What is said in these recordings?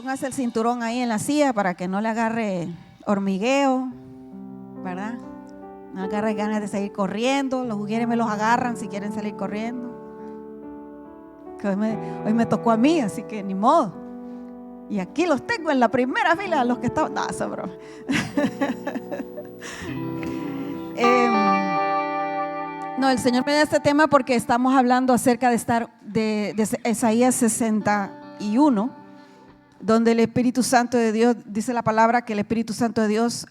Póngase el cinturón ahí en la silla para que no le agarre hormigueo, ¿verdad? No agarre ganas de seguir corriendo. Los ujieres me los agarran si quieren salir corriendo. Que hoy me tocó a mí, así que ni modo. Y aquí los tengo en la primera fila, los que estaban. No, eso es broma. No, el Señor me da este tema porque estamos hablando acerca de Isaías 61, donde el Espíritu Santo de Dios, dice la palabra que el Espíritu Santo de Dios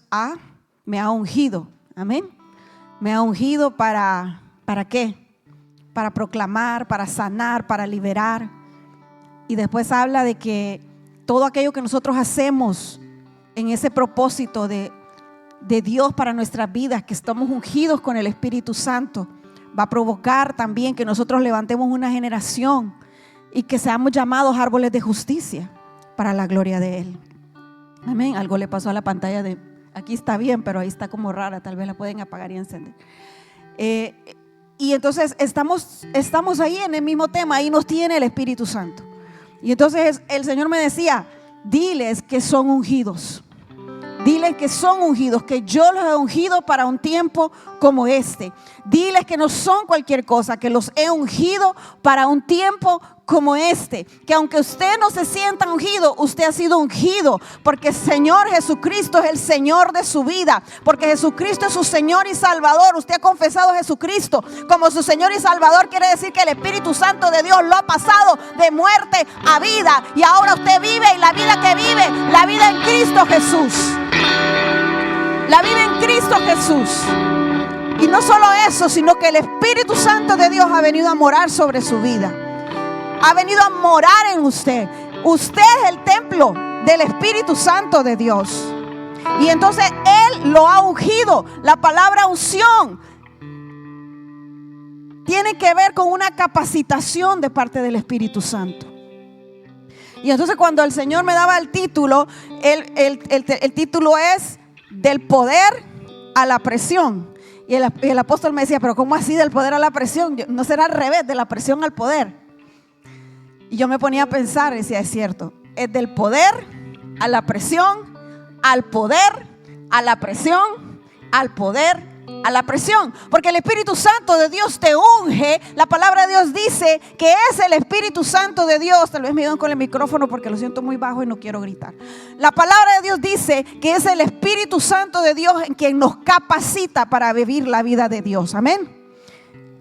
me ha ungido. Amén. Me ha ungido ¿para qué? Para proclamar, para sanar, para liberar. Y después habla de que todo aquello que nosotros hacemos en ese propósito de Dios para nuestras vidas, que estamos ungidos con el Espíritu Santo, va a provocar también que nosotros levantemos una generación y que seamos llamados árboles de justicia para la gloria de Él. Amén. Algo le pasó a la pantalla de aquí, está bien, pero ahí está como rara, tal vez la pueden apagar y encender. Y entonces estamos ahí en el mismo tema, ahí nos tiene el Espíritu Santo. Y entonces el Señor me decía, diles que son ungidos. Diles que son ungidos, que yo los he ungido para un tiempo como este. Diles que no son cualquier cosa, que los he ungido para un tiempo como este. Que aunque usted no se sienta ungido, usted ha sido ungido. Porque el Señor Jesucristo es el Señor de su vida. Porque Jesucristo es su Señor y Salvador. Usted ha confesado a Jesucristo como su Señor y Salvador. Quiere decir que el Espíritu Santo de Dios lo ha pasado de muerte a vida. Y ahora usted vive, y la vida que vive, la vida en Cristo Jesús. La vida en Cristo Jesús. Y no solo eso, sino que el Espíritu Santo de Dios ha venido a morar sobre su vida. Ha venido a morar en usted. Usted es el templo del Espíritu Santo de Dios. Y entonces Él lo ha ungido. La palabra unción tiene que ver con una capacitación de parte del Espíritu Santo. Y entonces cuando el Señor me daba el título, el título es del poder a la presión. Y el apóstol me decía, pero ¿cómo así del poder a la presión? ¿No será al revés, de la presión al poder? Y yo me ponía a pensar y decía, es cierto, es del poder a la presión, al poder, a la presión, al poder, a la presión. Porque el Espíritu Santo de Dios te unge. La palabra de Dios dice que es el Espíritu Santo de Dios. Tal vez me ayuden con el micrófono porque lo siento muy bajo y no quiero gritar. La palabra de Dios dice que es el Espíritu Santo de Dios en quien nos capacita para vivir la vida de Dios. Amén.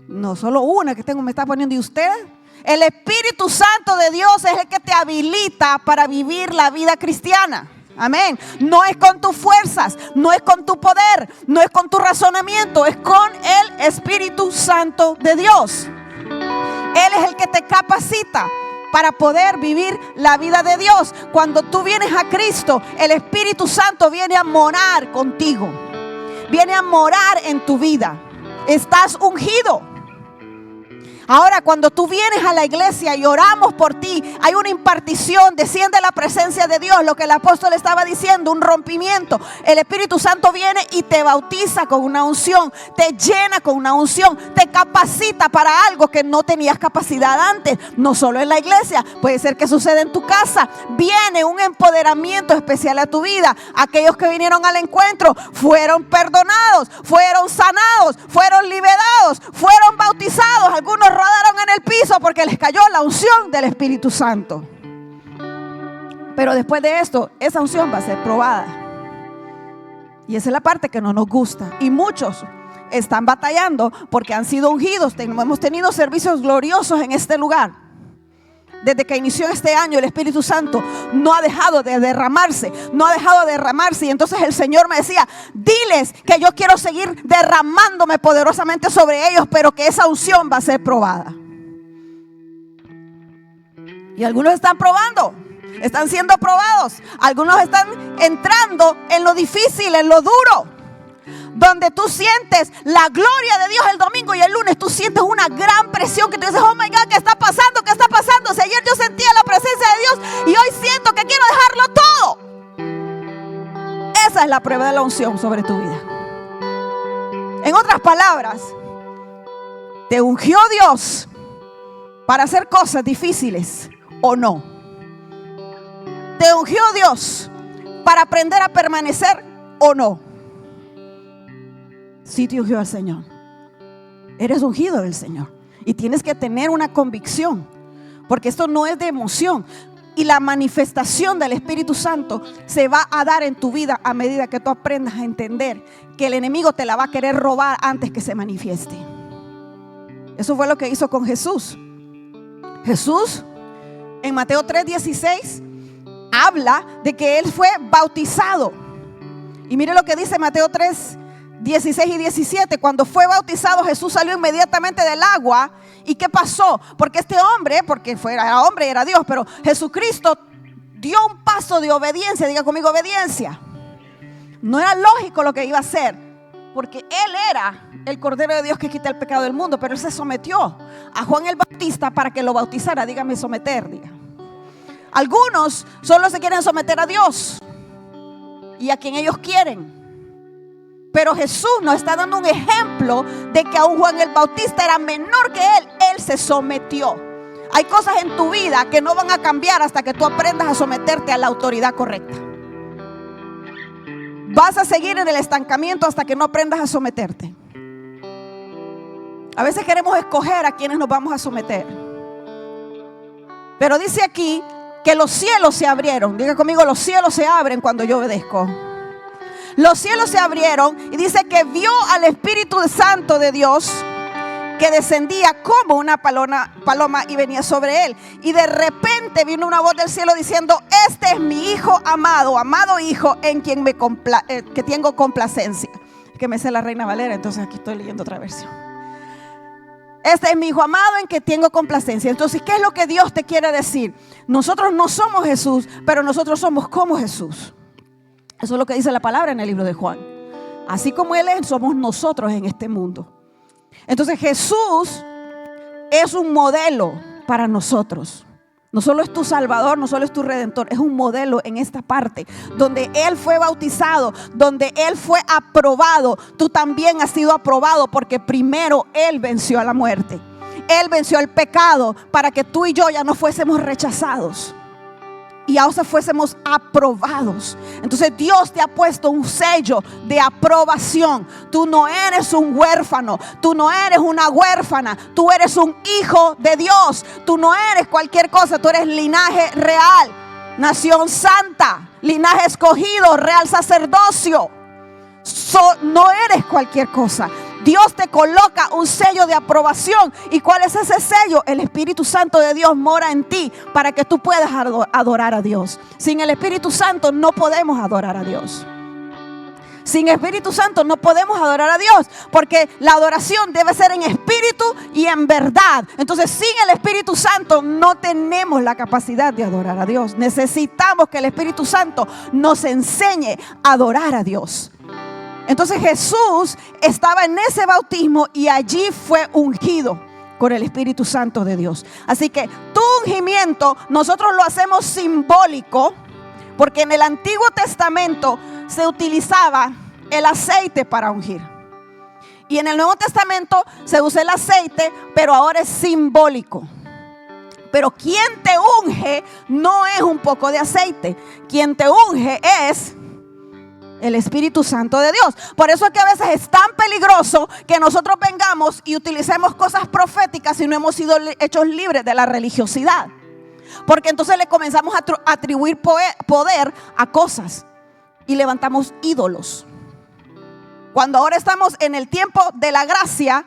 No solo una que me está poniendo. ¿Y usted? El Espíritu Santo de Dios es el que te habilita para vivir la vida cristiana. Amén. No es con tus fuerzas, no es con tu poder, no es con tu razonamiento, es con el Espíritu Santo de Dios. Él es el que te capacita para poder vivir la vida de Dios. Cuando tú vienes a Cristo, el Espíritu Santo viene a morar contigo, viene a morar en tu vida. Estás ungido. Ahora, cuando tú vienes a la iglesia y oramos por ti, hay una impartición, desciende la presencia de Dios, lo que el apóstol estaba diciendo, un rompimiento. El Espíritu Santo viene y te bautiza con una unción, te llena con una unción, te capacita para algo que no tenías capacidad antes. No solo en la iglesia, puede ser que suceda en tu casa. Viene un empoderamiento especial a tu vida. Aquellos que vinieron al encuentro fueron perdonados, fueron sanados, fueron liberados, fueron bautizados. Algunos rodaron en el piso porque les cayó la unción del Espíritu Santo. Pero después de esto, esa unción va a ser probada. Y esa es la parte que no nos gusta. Y muchos están batallando porque han sido ungidos. Hemos tenido servicios gloriosos en este lugar. Desde que inició este año, el Espíritu Santo no ha dejado de derramarse. No ha dejado de derramarse. Y entonces el Señor me decía, diles que yo quiero seguir derramándome poderosamente sobre ellos, pero que esa unción va a ser probada. Y algunos están probando, están siendo probados. Algunos están entrando en lo difícil, en lo duro, donde tú sientes la gloria de Dios el domingo y el lunes tú sientes una gran presión que tú dices, oh my God, ¿qué está pasando? ¿Qué está pasando? Si ayer yo sentía la presencia de Dios y hoy siento que quiero dejarlo todo. Esa es la prueba de la unción sobre tu vida. En otras palabras, ¿te ungió Dios para hacer cosas difíciles o no? ¿Te ungió Dios para aprender a permanecer o no? Sí te ungió el Señor. Eres ungido del Señor. Y tienes que tener una convicción, porque esto no es de emoción. Y la manifestación del Espíritu Santo se va a dar en tu vida a medida que tú aprendas a entender que el enemigo te la va a querer robar antes que se manifieste. Eso fue lo que hizo con Jesús. Jesús en Mateo 3:16 habla de que él fue bautizado. Y mire lo que dice Mateo 3:16 y 17. Cuando fue bautizado, Jesús salió inmediatamente del agua. ¿Y qué pasó? Porque este hombre, porque era hombre y era Dios, pero Jesucristo dio un paso de obediencia. Diga conmigo, obediencia. No era lógico lo que iba a hacer, porque él era el Cordero de Dios que quita el pecado del mundo. Pero él se sometió a Juan el Bautista para que lo bautizara. Dígame someter, diga. Algunos solo se quieren someter a Dios y a quien ellos quieren. Pero Jesús nos está dando un ejemplo de que aún Juan el Bautista era menor que él. Él se sometió. Hay cosas en tu vida que no van a cambiar hasta que tú aprendas a someterte a la autoridad correcta. Vas a seguir en el estancamiento hasta que no aprendas a someterte. A veces queremos escoger a quienes nos vamos a someter. Pero dice aquí que los cielos se abrieron. Diga conmigo, los cielos se abren cuando yo obedezco. Los cielos se abrieron y dice que vio al Espíritu Santo de Dios que descendía como una paloma y venía sobre él. Y de repente vino una voz del cielo diciendo: este es mi hijo amado, amado hijo en quien que tengo complacencia. Que me sé la Reina Valera, entonces aquí estoy leyendo otra versión. Este es mi hijo amado en que tengo complacencia. Entonces, ¿qué es lo que Dios te quiere decir? Nosotros no somos Jesús, pero nosotros somos como Jesús. Eso es lo que dice la palabra en el libro de Juan. Así como Él es, somos nosotros en este mundo. Entonces Jesús es un modelo para nosotros. No solo es tu Salvador, no solo es tu Redentor, es un modelo en esta parte. Donde Él fue bautizado, donde Él fue aprobado, tú también has sido aprobado, porque primero Él venció a la muerte. Él venció el pecado para que tú y yo ya no fuésemos rechazados y ahora fuésemos aprobados. Entonces Dios te ha puesto un sello de aprobación. Tú no eres un huérfano, tú no eres una huérfana, tú eres un hijo de Dios. Tú no eres cualquier cosa, tú eres linaje real, nación santa, linaje escogido, real sacerdocio. No eres cualquier cosa. Dios te coloca un sello de aprobación. ¿Y cuál es ese sello? El Espíritu Santo de Dios mora en ti para que tú puedas adorar a Dios. Sin el Espíritu Santo no podemos adorar a Dios. Sin Espíritu Santo no podemos adorar a Dios, porque la adoración debe ser en espíritu y en verdad. Entonces, sin el Espíritu Santo no tenemos la capacidad de adorar a Dios. Necesitamos que el Espíritu Santo nos enseñe a adorar a Dios. Entonces Jesús estaba en ese bautismo y allí fue ungido con el Espíritu Santo de Dios. Así que tu ungimiento nosotros lo hacemos simbólico, porque en el Antiguo Testamento se utilizaba el aceite para ungir. Y en el Nuevo Testamento se usa el aceite, pero ahora es simbólico. Pero quien te unge no es un poco de aceite. Quien te unge es el Espíritu Santo de Dios. Por eso es que a veces es tan peligroso que nosotros vengamos y utilicemos cosas proféticas y no hemos sido hechos libres de la religiosidad. Porque entonces le comenzamos a atribuir poder a cosas y levantamos ídolos. Cuando ahora estamos en el tiempo de la gracia,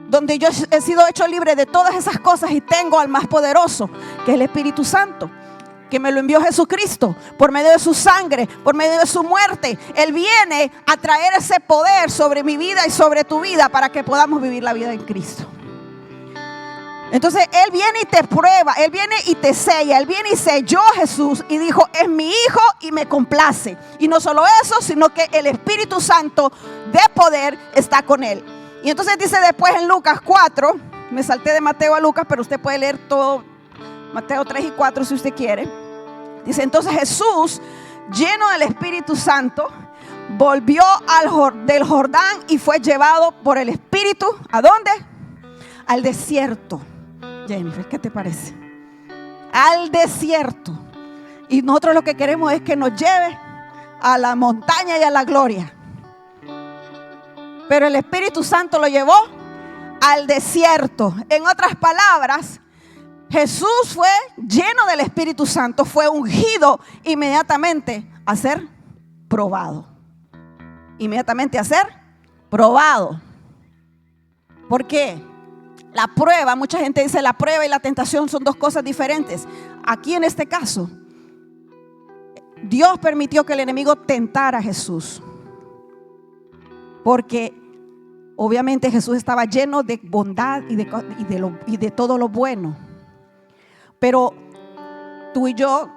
donde yo he sido hecho libre de todas esas cosas y tengo al más poderoso, que es el Espíritu Santo, que me lo envió Jesucristo por medio de su sangre, por medio de su muerte. Él viene a traer ese poder sobre mi vida y sobre tu vida para que podamos vivir la vida en Cristo. Entonces Él viene y te prueba, Él viene y te sella. Él viene y selló a Jesús y dijo: es mi hijo y me complace. Y no solo eso, sino que el Espíritu Santo de poder está con Él. Y entonces dice después en Lucas 4, me salté de Mateo a Lucas, pero usted puede leer todo Mateo 3 y 4 si usted quiere. Dice: entonces Jesús, lleno del Espíritu Santo, volvió del Jordán y fue llevado por el Espíritu. ¿A dónde? Al desierto. Jennifer, ¿qué te parece? Al desierto. Y nosotros lo que queremos es que nos lleve a la montaña y a la gloria. Pero el Espíritu Santo lo llevó al desierto. En otras palabras, Jesús fue lleno del Espíritu Santo, fue ungido inmediatamente a ser probado. Inmediatamente a ser probado. ¿Por qué? La prueba, mucha gente dice la prueba y la tentación son dos cosas diferentes. Aquí en este caso, Dios permitió que el enemigo tentara a Jesús, porque obviamente Jesús estaba lleno de bondad y de todo lo bueno. Pero tú y yo,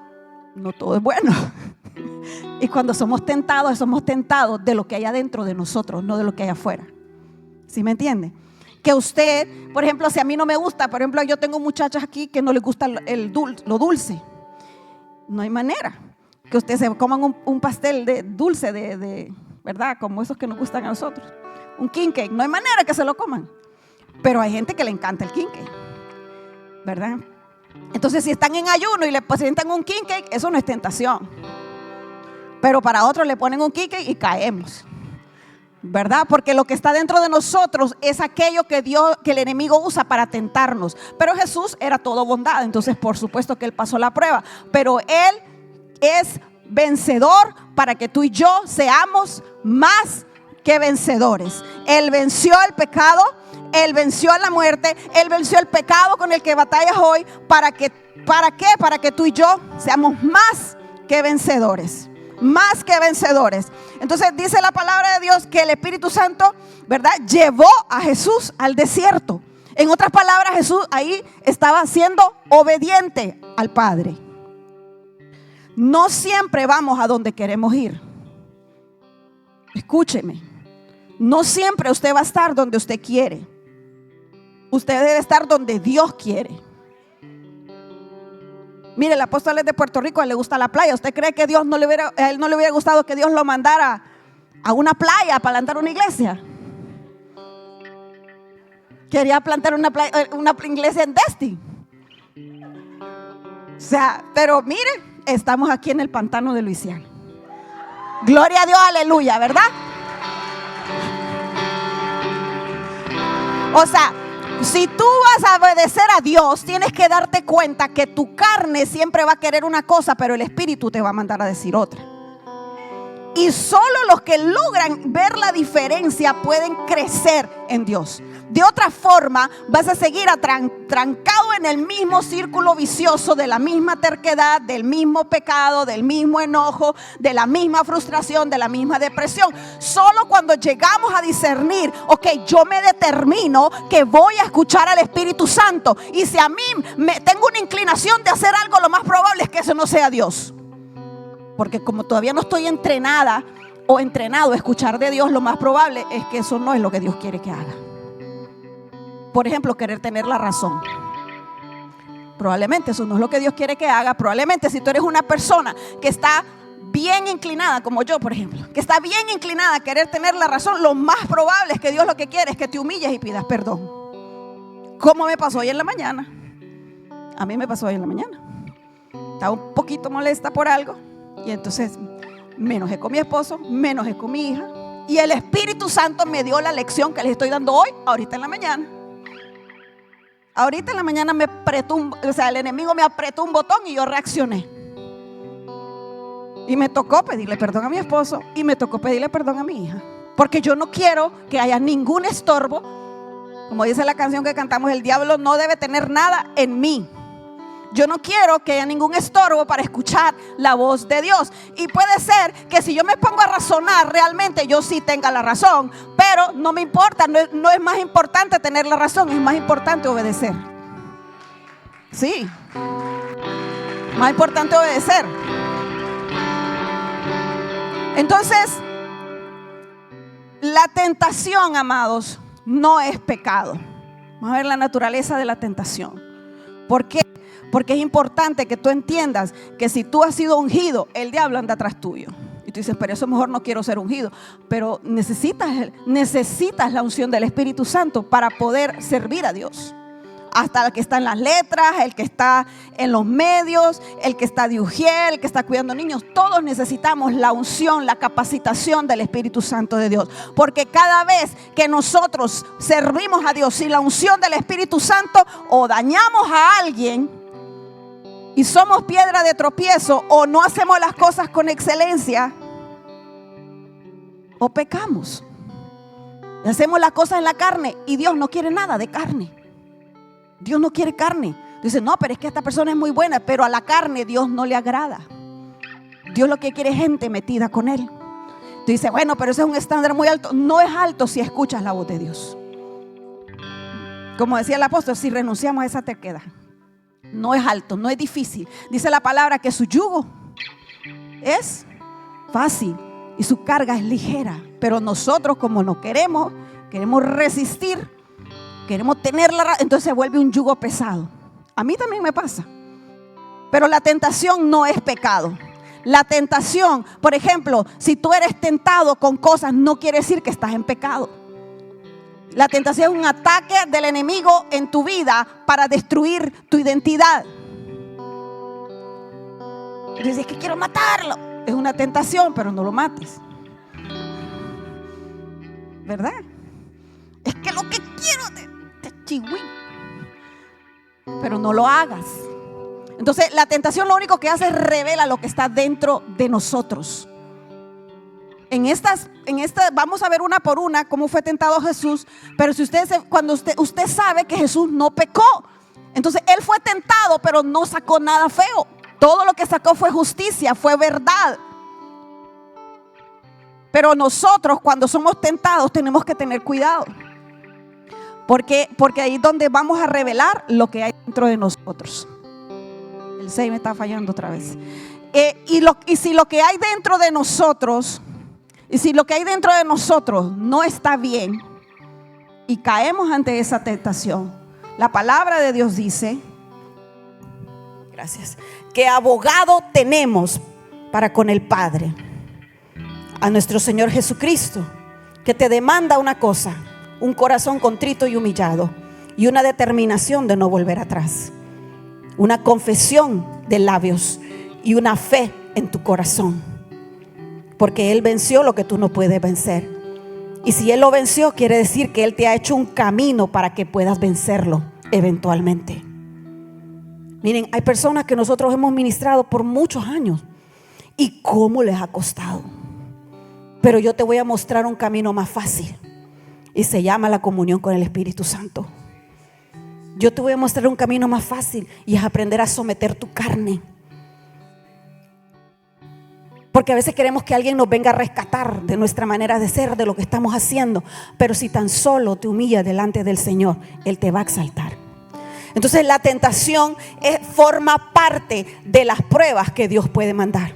no todo es bueno. Y cuando somos tentados de lo que hay adentro de nosotros, no de lo que hay afuera. ¿Sí me entiende? Que usted, por ejemplo, si a mí no me gusta, por ejemplo, yo tengo muchachas aquí que no les gusta lo dulce. No hay manera que ustedes se coman un pastel de dulce, ¿verdad? Como esos que nos gustan a nosotros. Un king cake, no hay manera que se lo coman. Pero hay gente que le encanta el king cake, ¿verdad? Entonces, si están en ayuno y le presentan un king cake, eso no es tentación. Pero para otros le ponen un king cake y caemos, ¿verdad? Porque lo que está dentro de nosotros es aquello que el enemigo usa para tentarnos. Pero Jesús era todo bondad, entonces por supuesto que Él pasó la prueba. Pero Él es vencedor para que tú y yo seamos más que vencedores. Él venció el pecado, Él venció la muerte, Él venció el pecado con el que batallas hoy. ¿Para qué? Para que tú y yo seamos más que vencedores. Más que vencedores. Entonces dice la palabra de Dios que el Espíritu Santo, ¿verdad?, llevó a Jesús al desierto. En otras palabras, Jesús ahí estaba siendo obediente al Padre. No siempre vamos a donde queremos ir. Escúcheme. No siempre usted va a estar donde usted quiere. Usted debe estar donde Dios quiere. Mire, el apóstol es de Puerto Rico, a él le gusta la playa. ¿Usted cree que a él no le hubiera gustado que Dios lo mandara a una playa para plantar una iglesia? Quería plantar una iglesia en Desti. O sea, pero mire, estamos aquí en el pantano de Luisiana. Gloria a Dios, aleluya, ¿verdad? O sea, si tú vas a obedecer a Dios, tienes que darte cuenta que tu carne siempre va a querer una cosa, pero el Espíritu te va a mandar a decir otra. Y solo los que logran ver la diferencia pueden crecer en Dios. De otra forma, vas a seguir trancado en el mismo círculo vicioso de la misma terquedad, del mismo pecado, del mismo enojo, de la misma frustración, de la misma depresión. Solo cuando llegamos a discernir, ok, yo me determino que voy a escuchar al Espíritu Santo. Y si a mí tengo una inclinación de hacer algo, lo más probable es que eso no sea Dios. Porque como todavía no estoy entrenada o entrenado a escuchar de Dios, lo más probable es que eso no es lo que Dios quiere que haga. Por ejemplo, querer tener la razón. Probablemente eso no es lo que Dios quiere que haga. Probablemente si tú eres una persona que está bien inclinada, como yo por ejemplo, que está bien inclinada a querer tener la razón, lo más probable es que Dios lo que quiere es que te humilles y pidas perdón. Como me pasó hoy en la mañana. A mí me pasó hoy en la mañana. Estaba un poquito molesta por algo. Y entonces me enojé con mi esposo, me enojé con mi hija. Y el Espíritu Santo me dio la lección que les estoy dando hoy, ahorita en la mañana. Ahorita en la mañana el enemigo me apretó un botón y yo reaccioné. Y me tocó pedirle perdón a mi esposo y me tocó pedirle perdón a mi hija. Porque yo no quiero que haya ningún estorbo. Como dice la canción que cantamos, el diablo no debe tener nada en mí. Yo no quiero que haya ningún estorbo para escuchar la voz de Dios. Y puede ser que si yo me pongo a razonar, realmente yo sí tenga la razón. Pero no me importa, no es más importante tener la razón, es más importante obedecer. Sí, más importante obedecer. Entonces, la tentación, amados, no es pecado. Vamos a ver la naturaleza de la tentación. ¿Por qué? Porque es importante que tú entiendas que si tú has sido ungido, el diablo anda atrás tuyo. Y tú dices, pero eso mejor no quiero ser ungido. Pero necesitas la unción del Espíritu Santo para poder servir a Dios. hasta el que está en las letras, el que está en los medios, el que está de ujier, el que está cuidando niños. Todos necesitamos la unción, la capacitación del Espíritu Santo de Dios. Porque cada vez que nosotros servimos a Dios sin la unción del Espíritu Santo, o dañamos a alguien y somos piedra de tropiezo, o no hacemos las cosas con excelencia, o pecamos. Hacemos las cosas en la carne y Dios no quiere nada de carne. Dios no quiere carne. Dice, no, pero es que esta persona es muy buena, pero a la carne Dios no le agrada. Dios lo que quiere es gente metida con Él. Dice, bueno, pero ese es un estándar muy alto. No es alto si escuchas la voz de Dios. Como decía el apóstol, si renunciamos a esa terquedad. No es alto, no es difícil. Dice la palabra que su yugo es fácil y su carga es ligera. Pero nosotros, como no queremos resistir, queremos tenerla, entonces se vuelve un yugo pesado. A mí también me pasa. Pero la tentación no es pecado. La tentación, por ejemplo, si tú eres tentado con cosas, no quiere decir que estás en pecado. La tentación es un ataque del enemigo en tu vida para destruir tu identidad. Y dices, es que quiero matarlo. Es una tentación, pero no lo mates. ¿Verdad? Es que lo que quiero te chihuín, pero no lo hagas. Entonces la tentación lo único que hace es revela lo que está dentro de nosotros. En esta vamos a ver una por una cómo fue tentado Jesús. Pero si cuando usted sabe que Jesús no pecó, entonces Él fue tentado, pero no sacó nada feo. Todo lo que sacó fue justicia, fue verdad. Pero nosotros, cuando somos tentados, tenemos que tener cuidado. Porque ahí es donde vamos a revelar lo que hay dentro de nosotros. El 6 me está fallando otra vez. Y si lo que hay dentro de nosotros, no está bien y caemos ante esa tentación, la palabra de Dios dice, gracias, que abogado tenemos para con el Padre, a nuestro Señor Jesucristo, que te demanda una cosa: un corazón contrito y humillado, y una determinación de no volver atrás, una confesión de labios y una fe en tu corazón, porque Él venció lo que tú no puedes vencer. Y si Él lo venció, quiere decir que Él te ha hecho un camino para que puedas vencerlo eventualmente. Miren, hay personas que nosotros hemos ministrado por muchos años y cómo les ha costado. Pero yo te voy a mostrar un camino más fácil y se llama la comunión con el Espíritu Santo. Yo te voy a mostrar un camino más fácil y es aprender a someter tu carne. Porque a veces queremos que alguien nos venga a rescatar de nuestra manera de ser, de lo que estamos haciendo. Pero si tan solo te humillas delante del Señor, Él te va a exaltar. Entonces la tentación forma parte de las pruebas que Dios puede mandar.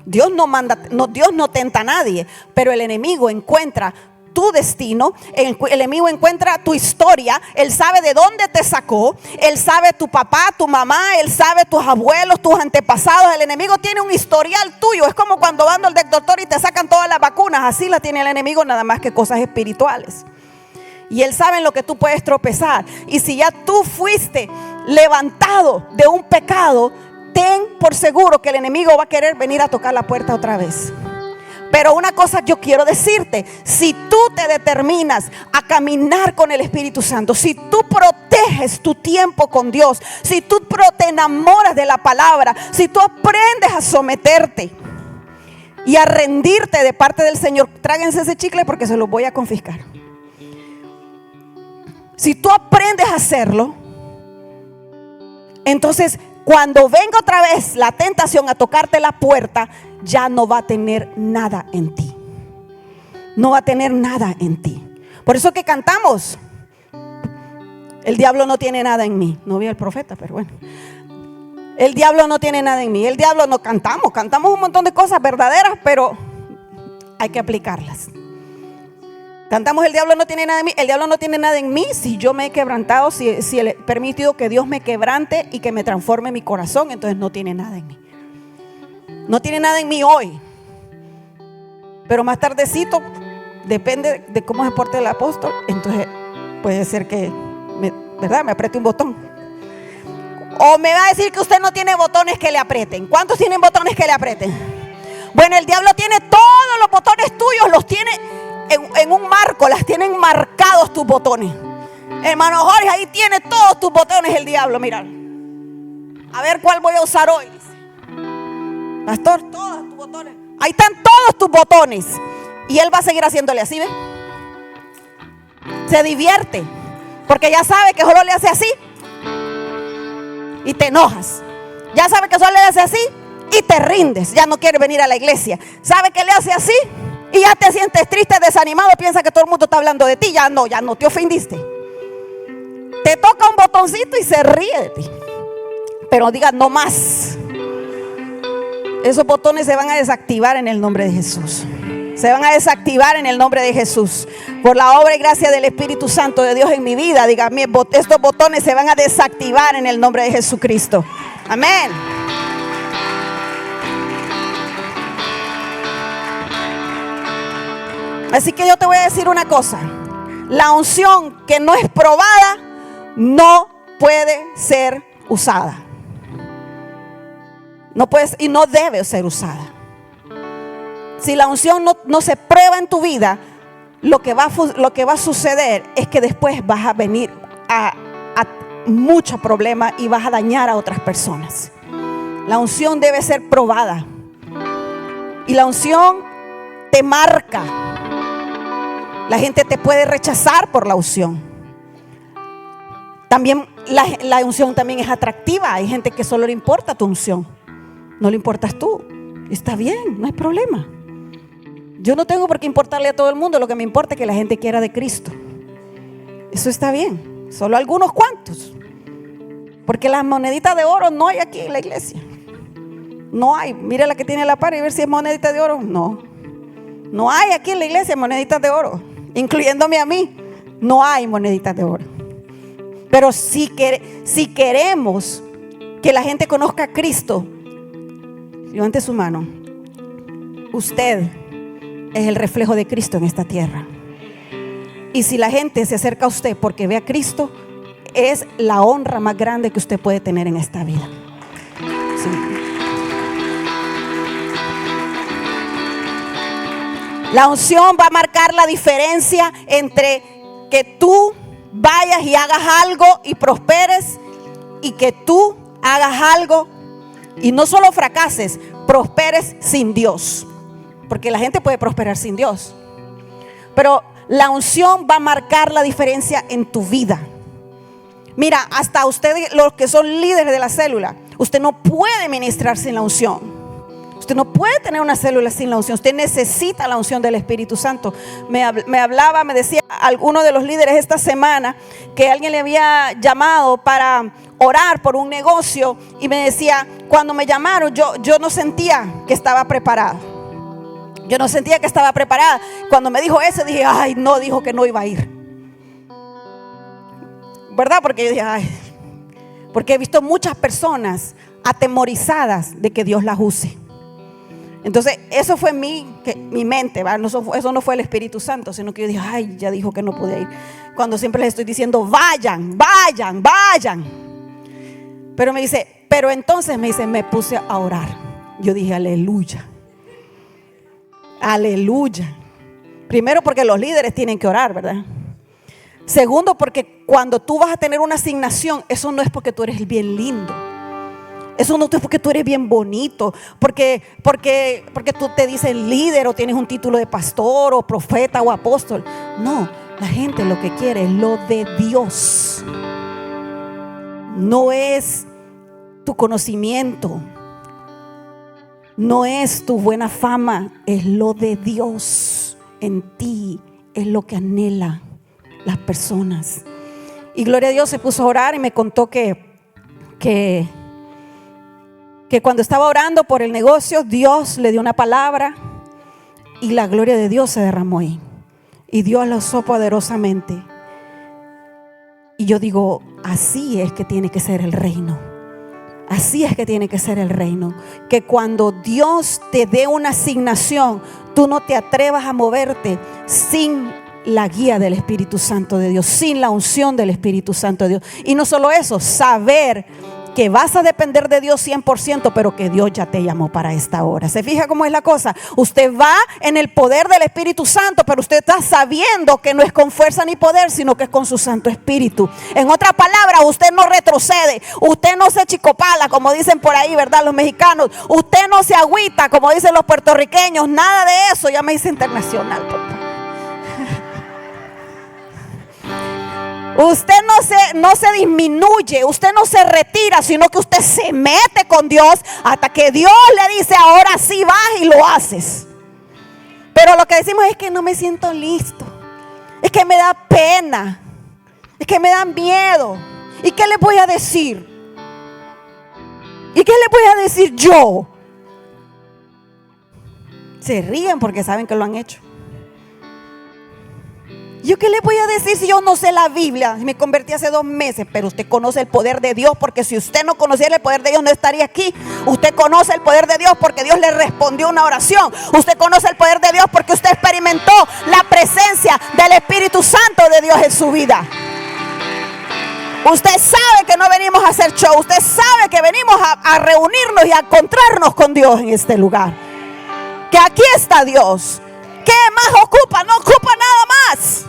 Dios no tenta a nadie, pero el enemigo encuentra tu destino, el enemigo encuentra tu historia. Él sabe de dónde te sacó, Él sabe tu papá, tu mamá, Él sabe tus abuelos, tus antepasados. El enemigo tiene un historial tuyo. Es como cuando van al doctor y te sacan todas las vacunas. Así la tiene el enemigo, nada más que cosas espirituales. Y Él sabe en lo que tú puedes tropezar. Y si ya tú fuiste levantado de un pecado, ten por seguro que el enemigo va a querer venir a tocar la puerta otra vez. Pero una cosa yo quiero decirte: si tú te determinas a caminar con el Espíritu Santo, si tú proteges tu tiempo con Dios, si tú te enamoras de la palabra, si tú aprendes a someterte y a rendirte de parte del Señor, tráguense ese chicle porque se los voy a confiscar. Si tú aprendes a hacerlo, entonces cuando venga otra vez la tentación a tocarte la puerta, ya no va a tener nada en ti. No va a tener nada en ti. Por eso que cantamos: el diablo no tiene nada en mí. No vi al profeta, pero bueno. El diablo no tiene nada en mí. El diablo no cantamos. Cantamos un montón de cosas verdaderas, pero hay que aplicarlas. Cantamos: el diablo no tiene nada en mí. El diablo no tiene nada en mí si yo me he quebrantado, si he permitido que Dios me quebrante y que me transforme mi corazón. Entonces no tiene nada en mí. No tiene nada en mí hoy, pero más tardecito, depende de cómo se porte el apóstol, entonces puede ser que ¿verdad? Me apriete un botón. O me va a decir que usted no tiene botones que le aprieten. ¿Cuántos tienen botones que le aprieten? Bueno, el diablo tiene todos los botones tuyos, los tiene en un marco, las tienen marcados tus botones. Hermano Jorge, ahí tiene todos tus botones el diablo, mira. A ver cuál voy a usar hoy. Pastor, todos tus botones. Ahí están todos tus botones. Y él va a seguir haciéndole así, ¿ves? Se divierte, porque ya sabe que solo le hace así y te enojas. Ya sabe que solo le hace así y te rindes. Ya no quieres venir a la iglesia. Sabe que le hace así y ya te sientes triste, desanimado. Piensa que todo el mundo está hablando de ti. Ya no te ofendiste. Te toca un botoncito y se ríe de ti. Pero diga no más. Esos botones se van a desactivar en el nombre de Jesús. Se van a desactivar en el nombre de Jesús. Por la obra y gracia del Espíritu Santo de Dios en mi vida. Dígame, estos botones se van a desactivar en el nombre de Jesucristo. Amén. Así que yo te voy a decir una cosa. La unción que no es probada no puede ser usada. No puede y no debe ser usada. Si la unción no se prueba en tu vida, lo que va a suceder es que después vas a venir a muchos problemas y vas a dañar a otras personas. La unción debe ser probada. Y la unción te marca. La gente te puede rechazar por la unción. También la unción también es atractiva. Hay gente que solo le importa tu unción. No le importas tú. Está bien, no hay problema. Yo no tengo por qué importarle a todo el mundo. Lo que me importa es que la gente quiera de Cristo. Eso está bien. Solo algunos cuantos. Porque las moneditas de oro no hay aquí en la iglesia. No hay. Mire la que tiene la par y ver si es monedita de oro. No hay aquí en la iglesia moneditas de oro. Incluyéndome a mí. No hay moneditas de oro. Pero si queremos que la gente conozca a Cristo, levante su mano. Usted es el reflejo de Cristo en esta tierra. Y si la gente se acerca a usted porque ve a Cristo, es la honra más grande que usted puede tener en esta vida. Sí. La unción va a marcar la diferencia entre que tú vayas y hagas algo y prosperes, y que tú hagas algo y no solo fracases, prosperes sin Dios. Porque la gente puede prosperar sin Dios. Pero la unción va a marcar la diferencia en tu vida. Mira, hasta ustedes, los que son líderes de la célula, usted no puede ministrar sin la unción. Usted no puede tener una célula sin la unción. Usted necesita la unción del Espíritu Santo. Me decía alguno de los líderes esta semana que alguien le había llamado para orar por un negocio. Y me decía, cuando me llamaron, yo no sentía que estaba preparado. Yo no sentía que estaba preparada. Cuando me dijo eso, dije, ay, no, dijo que no iba a ir. ¿Verdad? Porque yo dije, ay, porque he visto muchas personas atemorizadas de que Dios las use. Entonces, eso fue mi mente, ¿verdad? Eso no fue el Espíritu Santo, sino que yo dije, ay, ya dijo que no podía ir. Cuando siempre les estoy diciendo, vayan. Pero me dice, me puse a orar. Yo dije, aleluya. Aleluya. Primero, porque los líderes tienen que orar, ¿verdad? Segundo, porque cuando tú vas a tener una asignación, eso no es porque tú eres bien lindo. Eso no es porque tú eres bien bonito, porque tú te dices líder o tienes un título de pastor o profeta o apóstol. No, la gente lo que quiere es lo de Dios. No es tu conocimiento. No es tu buena fama, es lo de Dios en ti, es lo que anhela las personas. Y gloria a Dios, se puso a orar y me contó que cuando estaba orando por el negocio, Dios le dio una palabra y la gloria de Dios se derramó ahí. Y Dios lo usó poderosamente. Y yo digo, así es que tiene que ser el reino. Así es que tiene que ser el reino. Que cuando Dios te dé una asignación, tú no te atrevas a moverte sin la guía del Espíritu Santo de Dios, sin la unción del Espíritu Santo de Dios. Y no solo eso, saber que vas a depender de Dios 100%, pero que Dios ya te llamó para esta hora. ¿Se fija cómo es la cosa? Usted va en el poder del Espíritu Santo, pero usted está sabiendo que no es con fuerza ni poder, sino que es con su Santo Espíritu. En otras palabras, usted no retrocede, usted no se chicopala, como dicen por ahí, ¿verdad? Los mexicanos. Usted no se agüita, como dicen los puertorriqueños. Nada de eso. Ya me hice internacional, papá. Usted no se disminuye, usted no se retira, sino que usted se mete con Dios hasta que Dios le dice, ahora sí vas y lo haces. Pero lo que decimos es que no me siento listo, es que me da pena, es que me da miedo. ¿Y qué le voy a decir? ¿Y qué le voy a decir yo? Se ríen porque saben que lo han hecho. ¿Yo qué le voy a decir si yo no sé la Biblia? Me convertí hace 2 meses, pero usted conoce el poder de Dios, porque si usted no conociera el poder de Dios no estaría aquí. Usted conoce el poder de Dios porque Dios le respondió una oración. Usted conoce el poder de Dios porque usted experimentó la presencia del Espíritu Santo de Dios en su vida. Usted sabe que no venimos a hacer show. Usted sabe que venimos a reunirnos y a encontrarnos con Dios en este lugar. Que aquí está Dios. ¿Qué más ocupa? No ocupa nada más.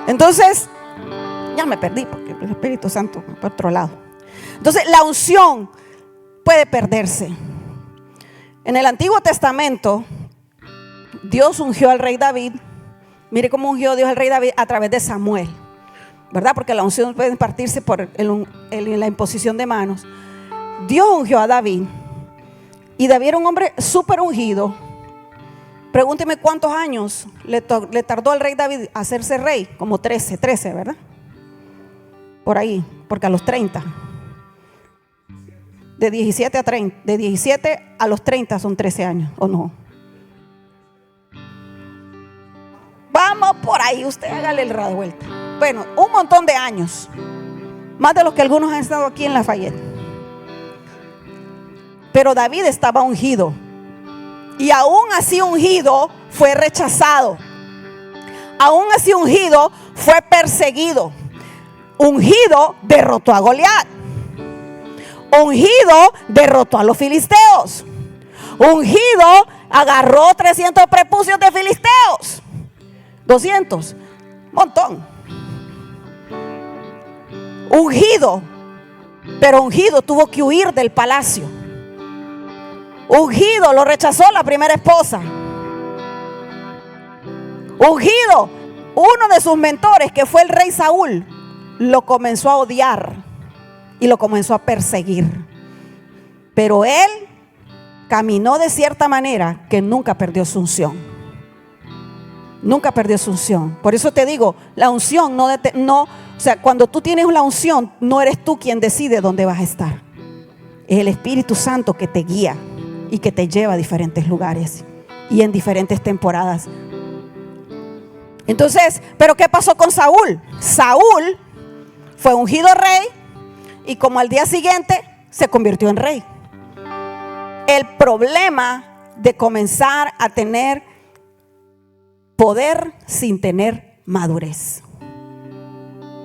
Entonces, ya me perdí porque el Espíritu Santo por otro lado. Entonces, la unción puede perderse. En el Antiguo Testamento, Dios ungió al rey David. Mire cómo ungió Dios al rey David a través de Samuel, ¿verdad? Porque la unción puede impartirse por la imposición de manos. Dios ungió a David. Y David era un hombre súper ungido. Pregúnteme cuántos años le tardó al rey David a hacerse rey. Como 13, ¿verdad? Por ahí, porque a los 30. De 17 a 30. De 17 a los 30 son 13 años, ¿o no? Vamos por ahí, usted hágale el revuelta. Bueno, un montón de años. Más de los que algunos han estado aquí en Lafayette. Pero David estaba ungido. Y aún así ungido fue rechazado. Aún así ungido fue perseguido. Ungido derrotó a Goliat. Ungido derrotó a los filisteos. Ungido agarró 300 prepucios de filisteos. 200, montón. Ungido, pero ungido tuvo que huir del palacio. Ungido lo rechazó la primera esposa. Ungido, uno de sus mentores, que fue el rey Saúl, lo comenzó a odiar y lo comenzó a perseguir. Pero él caminó de cierta manera que nunca perdió su unción. Nunca perdió su unción. Por eso te digo, la unción o sea, cuando tú tienes la unción, no eres tú quien decide dónde vas a estar. Es el Espíritu Santo que te guía y que te lleva a diferentes lugares y en diferentes temporadas. Entonces, ¿pero qué pasó con Saúl? Saúl fue ungido rey y como al día siguiente se convirtió en rey. El problema de comenzar a tener poder sin tener madurez.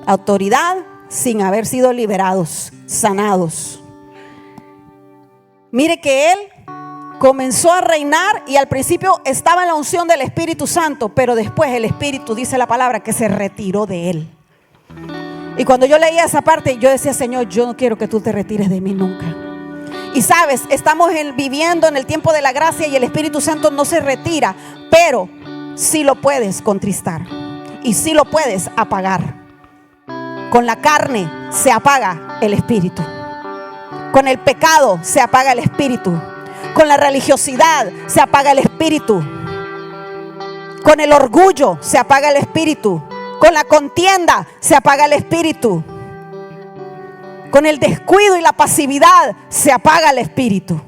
Autoridad sin haber sido liberados, sanados. Mire que él comenzó a reinar y al principio estaba en la unción del Espíritu Santo, pero después el Espíritu, dice la palabra, que se retiró de él. Y cuando yo leía esa parte, yo decía, Señor, yo no quiero que tú te retires de mí nunca. Y sabes, estamos viviendo en el tiempo de la gracia y el Espíritu Santo no se retira, pero sí lo puedes contristar y sí lo puedes apagar. Con la carne se apaga el Espíritu. Con el pecado se apaga el Espíritu. Con la religiosidad se apaga el Espíritu. Con el orgullo se apaga el Espíritu. Con la contienda se apaga el Espíritu. Con el descuido y la pasividad se apaga el Espíritu.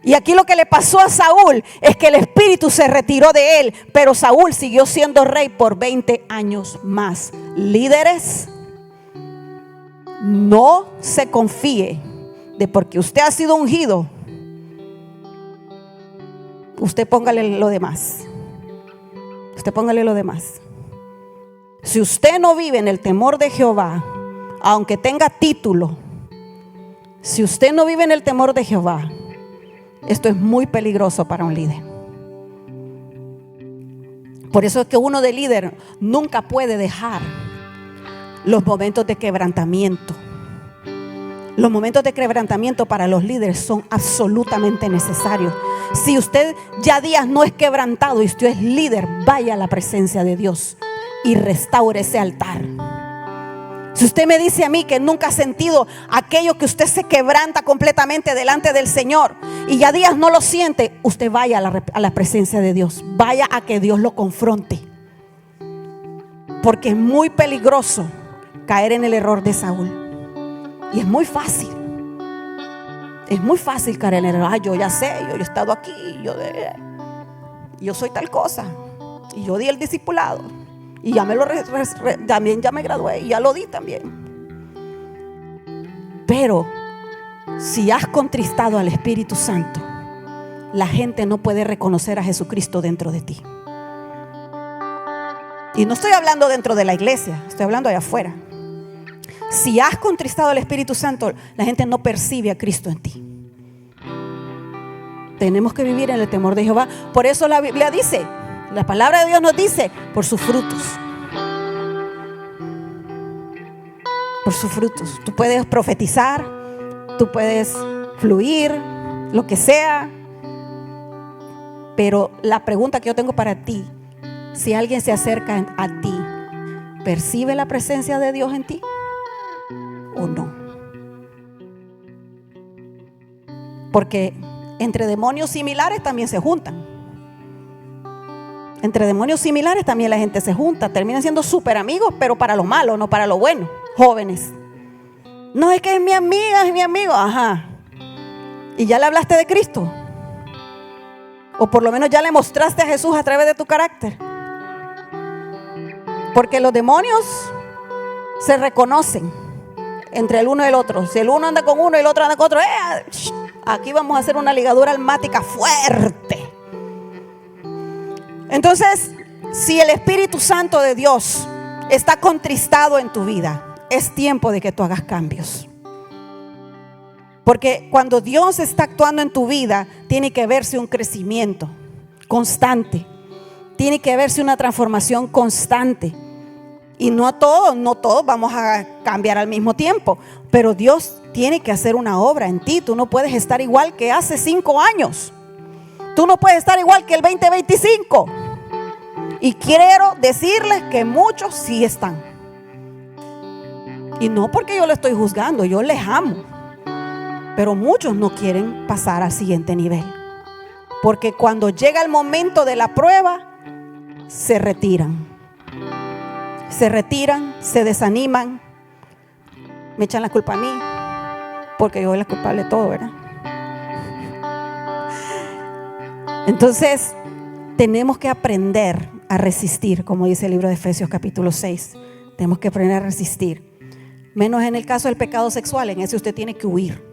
Y aquí lo que le pasó a Saúl es que el Espíritu se retiró de él, pero Saúl siguió siendo rey por 20 años más. Líderes, no se confíe de porque usted ha sido ungido, Usted póngale lo demás. Usted póngale lo demás. Si usted no vive en el temor de Jehová, aunque tenga título, si usted no vive en el temor de Jehová, esto es muy peligroso para un líder. Por eso es que uno de líder nunca puede dejar los momentos de quebrantamiento. Los momentos de quebrantamiento para los líderes son absolutamente necesarios. Si usted ya días no es quebrantado y usted es líder, vaya a la presencia de Dios y restaure ese altar. Si usted me dice a mí que nunca ha sentido aquello que usted se quebranta completamente delante del Señor y ya días no lo siente, usted vaya a la presencia de Dios. Vaya a que Dios lo confronte. Porque es muy peligroso caer en el error de Saúl. Y es muy fácil. Es muy fácil caer en el error. Yo ya sé, yo he estado aquí, yo soy tal cosa. Y yo di el discipulado. Y ya también ya me gradué y ya lo di también. Pero si has contristado al Espíritu Santo, la gente no puede reconocer a Jesucristo dentro de ti. Y no estoy hablando dentro de la iglesia, estoy hablando allá afuera. Si has contristado al Espíritu Santo, la gente no percibe a Cristo en ti. Tenemos que vivir en el temor de Jehová. Por eso la Biblia dice, la palabra de Dios nos dice, por sus frutos. Por sus frutos. Tú puedes profetizar, tú puedes fluir, lo que sea. Pero la pregunta que yo tengo para ti, si alguien se acerca a ti, ¿percibe la presencia de Dios en ti o no? Porque entre demonios similares también se juntan. Entre demonios similares también la gente se junta. Terminan siendo súper amigos, pero para lo malo, no para lo bueno. Jóvenes. No, es que es mi amiga, es mi amigo. Ajá. ¿Y ya le hablaste de Cristo? O por lo menos ya le mostraste a Jesús a través de tu carácter. Porque los demonios se reconocen entre el uno y el otro. Si el uno anda con uno y el otro anda con otro, aquí vamos a hacer una ligadura almática fuerte. Entonces, si el Espíritu Santo de Dios está contristado en tu vida, es tiempo de que tú hagas cambios. Porque cuando Dios está actuando en tu vida, tiene que verse un crecimiento constante. Tiene que verse una transformación constante. Y no todos vamos a cambiar al mismo tiempo. Pero Dios tiene que hacer una obra en ti. Tú no puedes estar igual que hace 5 años. Tú no puedes estar igual que el 2025. Y quiero decirles que muchos sí están. Y no porque yo le estoy juzgando, yo les amo. Pero muchos no quieren pasar al siguiente nivel. Porque cuando llega el momento de la prueba, se retiran. Se retiran, se desaniman. Me echan la culpa a mí. Porque yo soy la culpable de todo, ¿verdad? Entonces, tenemos que aprender a resistir, como dice el libro de Efesios capítulo 6. Tenemos que aprender a resistir. Menos en el caso del pecado sexual, en ese usted tiene que huir,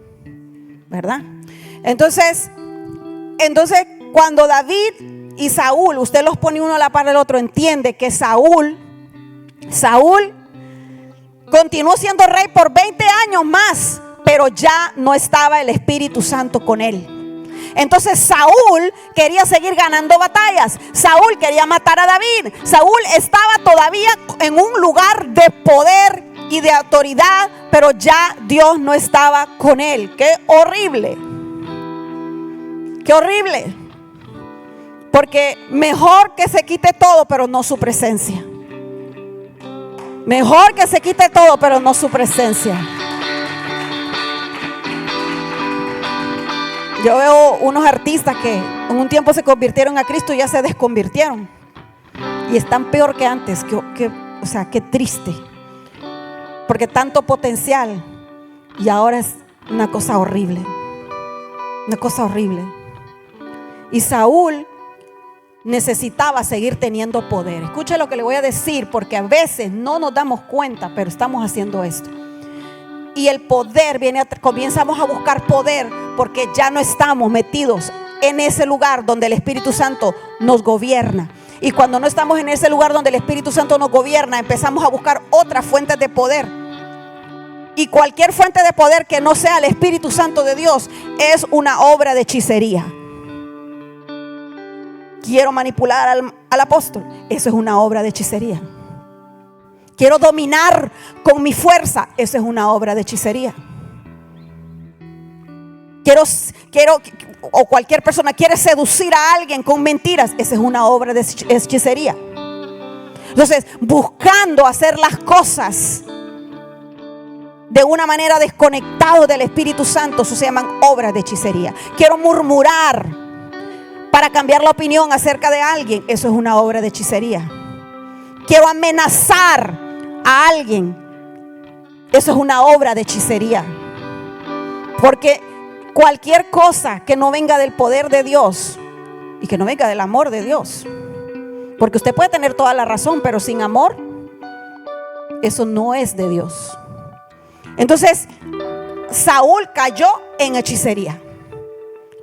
¿verdad? Entonces cuando David y Saúl, usted los pone uno a la par del otro, entiende que Saúl continuó siendo rey por 20 años más, pero ya no estaba el Espíritu Santo con él. Entonces Saúl quería seguir ganando batallas. Saúl quería matar a David. Saúl estaba todavía en un lugar de poder y de autoridad, pero ya Dios no estaba con él. Qué horrible. Qué horrible. Porque mejor que se quite todo, pero no su presencia. Mejor que se quite todo, pero no su presencia. Yo veo unos artistas que en un tiempo se convirtieron a Cristo y ya se desconvirtieron. Y están peor que antes. O sea, qué triste. Porque tanto potencial y ahora es una cosa horrible. Una cosa horrible. Y Saúl necesitaba seguir teniendo poder. Escuche lo que le voy a decir, porque a veces no nos damos cuenta, pero estamos haciendo esto. Y el poder comenzamos a buscar poder porque ya no estamos metidos en ese lugar donde el Espíritu Santo nos gobierna. Y cuando no estamos en ese lugar donde el Espíritu Santo nos gobierna, empezamos a buscar otras fuentes de poder. Y cualquier fuente de poder que no sea el Espíritu Santo de Dios es una obra de hechicería. Quiero manipular al apóstol, eso es una obra de hechicería. Quiero dominar con mi fuerza, eso es una obra de hechicería. O cualquier persona quiere seducir a alguien con mentiras, esa es una obra de hechicería. Entonces, buscando hacer las cosas de una manera desconectado del Espíritu Santo, eso se llaman obras de hechicería. Quiero murmurar para cambiar la opinión acerca de alguien, eso es una obra de hechicería. Quiero amenazar a alguien, eso es una obra de hechicería. Porque cualquier cosa que no venga del poder de Dios y que no venga del amor de Dios, porque usted puede tener toda la razón, pero sin amor, eso no es de Dios. Entonces, Saúl cayó en hechicería.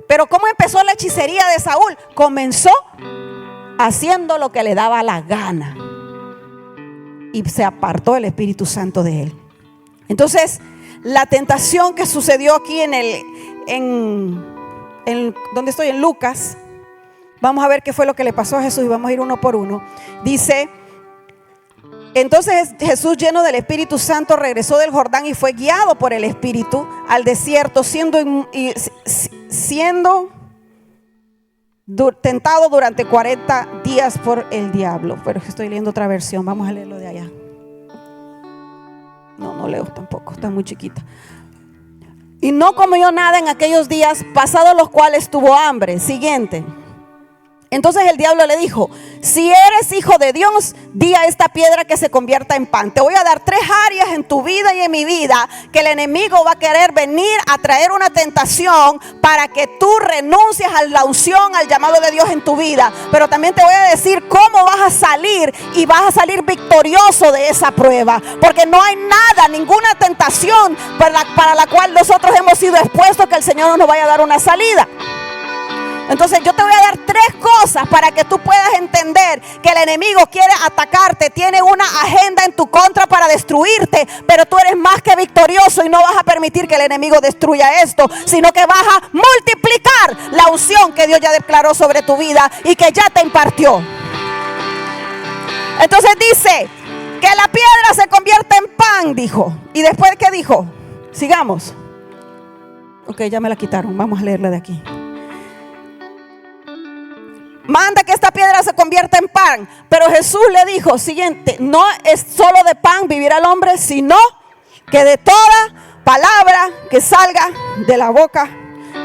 Pero ¿cómo empezó la hechicería de Saúl? Comenzó haciendo lo que le daba la gana y se apartó el Espíritu Santo de él. Entonces, la tentación que sucedió aquí donde estoy, en Lucas, vamos a ver qué fue lo que le pasó a Jesús y vamos a ir uno por uno. Dice: entonces Jesús, lleno del Espíritu Santo, regresó del Jordán y fue guiado por el Espíritu al desierto, siendo tentado durante 40 días por el diablo. Pero estoy leyendo otra versión, vamos a leerlo de allá. No leo tampoco, está muy chiquita. Y no comió nada en aquellos días, pasados los cuales tuvo hambre. Siguiente. Entonces el diablo le dijo: si eres hijo de Dios, di a esta piedra que se convierta en pan. Te voy a dar 3 áreas en tu vida y en mi vida que el enemigo va a querer venir a traer una tentación para que tú renuncies a la unción, al llamado de Dios en tu vida. Pero también te voy a decir cómo vas a salir, y vas a salir victorioso de esa prueba. Porque no hay nada, ninguna tentación para la cual nosotros hemos sido expuestos, que el Señor no nos vaya a dar una salida. Entonces yo te voy a dar 3 cosas para que tú puedas entender que el enemigo quiere atacarte, tiene una agenda en tu contra para destruirte, pero tú eres más que victorioso y no vas a permitir que el enemigo destruya esto, sino que vas a multiplicar la unción que Dios ya declaró sobre tu vida y que ya te impartió. Entonces dice que la piedra se convierte en pan, dijo. Y después, ¿qué dijo? Sigamos. Ok, ya me la quitaron, vamos a leerla de aquí. Manda que esta piedra se convierta en pan. Pero Jesús le dijo: siguiente, no es solo de pan vivirá el hombre, sino que de toda palabra que salga de la boca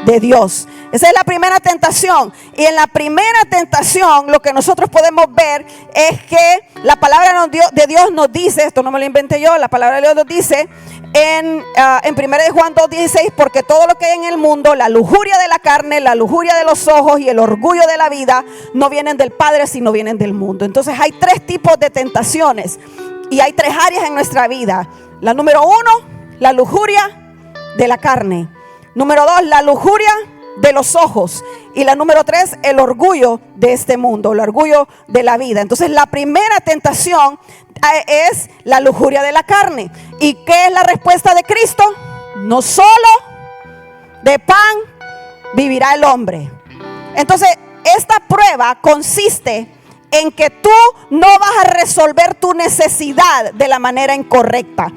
de Dios. Esa es la primera tentación. Y en la primera tentación lo que nosotros podemos ver es que la palabra de Dios nos dice, esto no me lo inventé yo, la palabra de Dios nos dice en 1 de Juan 2:16: porque todo lo que hay en el mundo, la lujuria de la carne, la lujuria de los ojos y el orgullo de la vida, no vienen del Padre, sino vienen del mundo. Entonces hay 3 tipos de tentaciones y hay 3 áreas en nuestra vida. La número 1, la lujuria de la carne. Número 2, la lujuria de los ojos. Y la número 3, el orgullo de este mundo, el orgullo de la vida. Entonces la primera tentación es la lujuria de la carne. ¿Y qué es la respuesta de Cristo? No solo de pan vivirá el hombre. Entonces esta prueba consiste en que tú no vas a resolver tu necesidad de la manera incorrecta.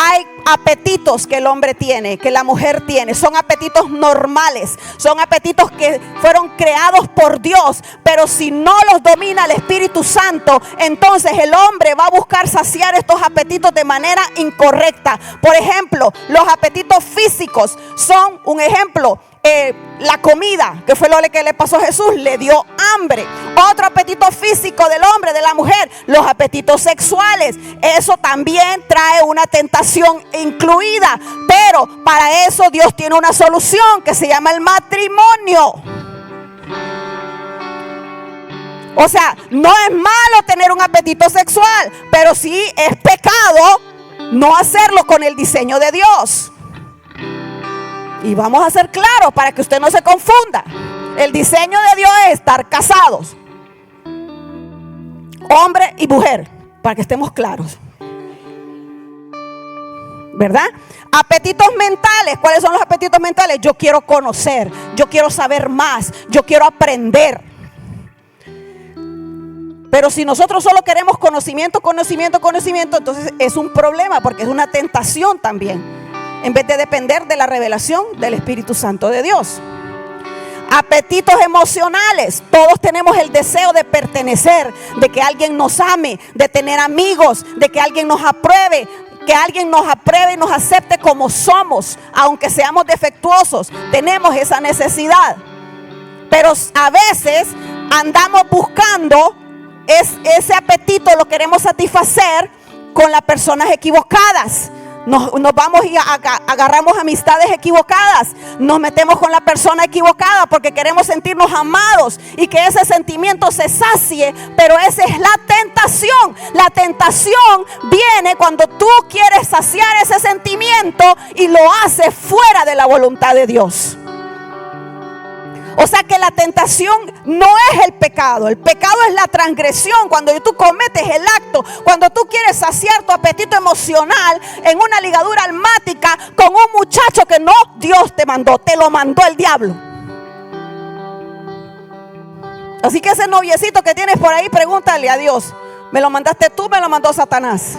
Hay apetitos que el hombre tiene, que la mujer tiene. Son apetitos normales, son apetitos que fueron creados por Dios. Pero si no los domina el Espíritu Santo, entonces el hombre va a buscar saciar estos apetitos de manera incorrecta. Por ejemplo, los apetitos físicos son un ejemplo. La comida, que fue lo que le pasó a Jesús, le dio hambre. Otro apetito físico del hombre, de la mujer, los apetitos sexuales. Eso también trae una tentación incluida. Pero para eso Dios tiene una solución que se llama el matrimonio. O sea, no es malo tener un apetito sexual, pero sí es pecado no hacerlo con el diseño de Dios. Y vamos a ser claros para que usted no se confunda. El diseño de Dios es estar casados, hombre y mujer, para que estemos claros, ¿verdad? Apetitos mentales. ¿Cuáles son los apetitos mentales? Yo quiero conocer, yo quiero saber más, yo quiero aprender. Pero si nosotros solo queremos conocimiento, entonces es un problema, porque es una tentación también, en vez de depender de la revelación del Espíritu Santo de Dios. Apetitos emocionales. Todos tenemos el deseo de pertenecer, de que alguien nos ame, de tener amigos, de que alguien nos apruebe, y nos acepte como somos, aunque seamos defectuosos. Tenemos esa necesidad. Pero a veces andamos buscando ese apetito, lo queremos satisfacer con las personas equivocadas. Nos vamos y agarramos amistades equivocadas, nos metemos con la persona equivocada porque queremos sentirnos amados y que ese sentimiento se sacie. Pero esa es la tentación. La tentación viene cuando tú quieres saciar ese sentimiento y lo haces fuera de la voluntad de Dios. O sea que la tentación no es el pecado. El pecado es la transgresión. Cuando tú cometes el acto, cuando tú quieres saciar tu apetito emocional en una ligadura almática con un muchacho que no Dios te mandó, te lo mandó el diablo. Así que ese noviecito que tienes por ahí, pregúntale a Dios: ¿me lo mandaste tú, me lo mandó Satanás?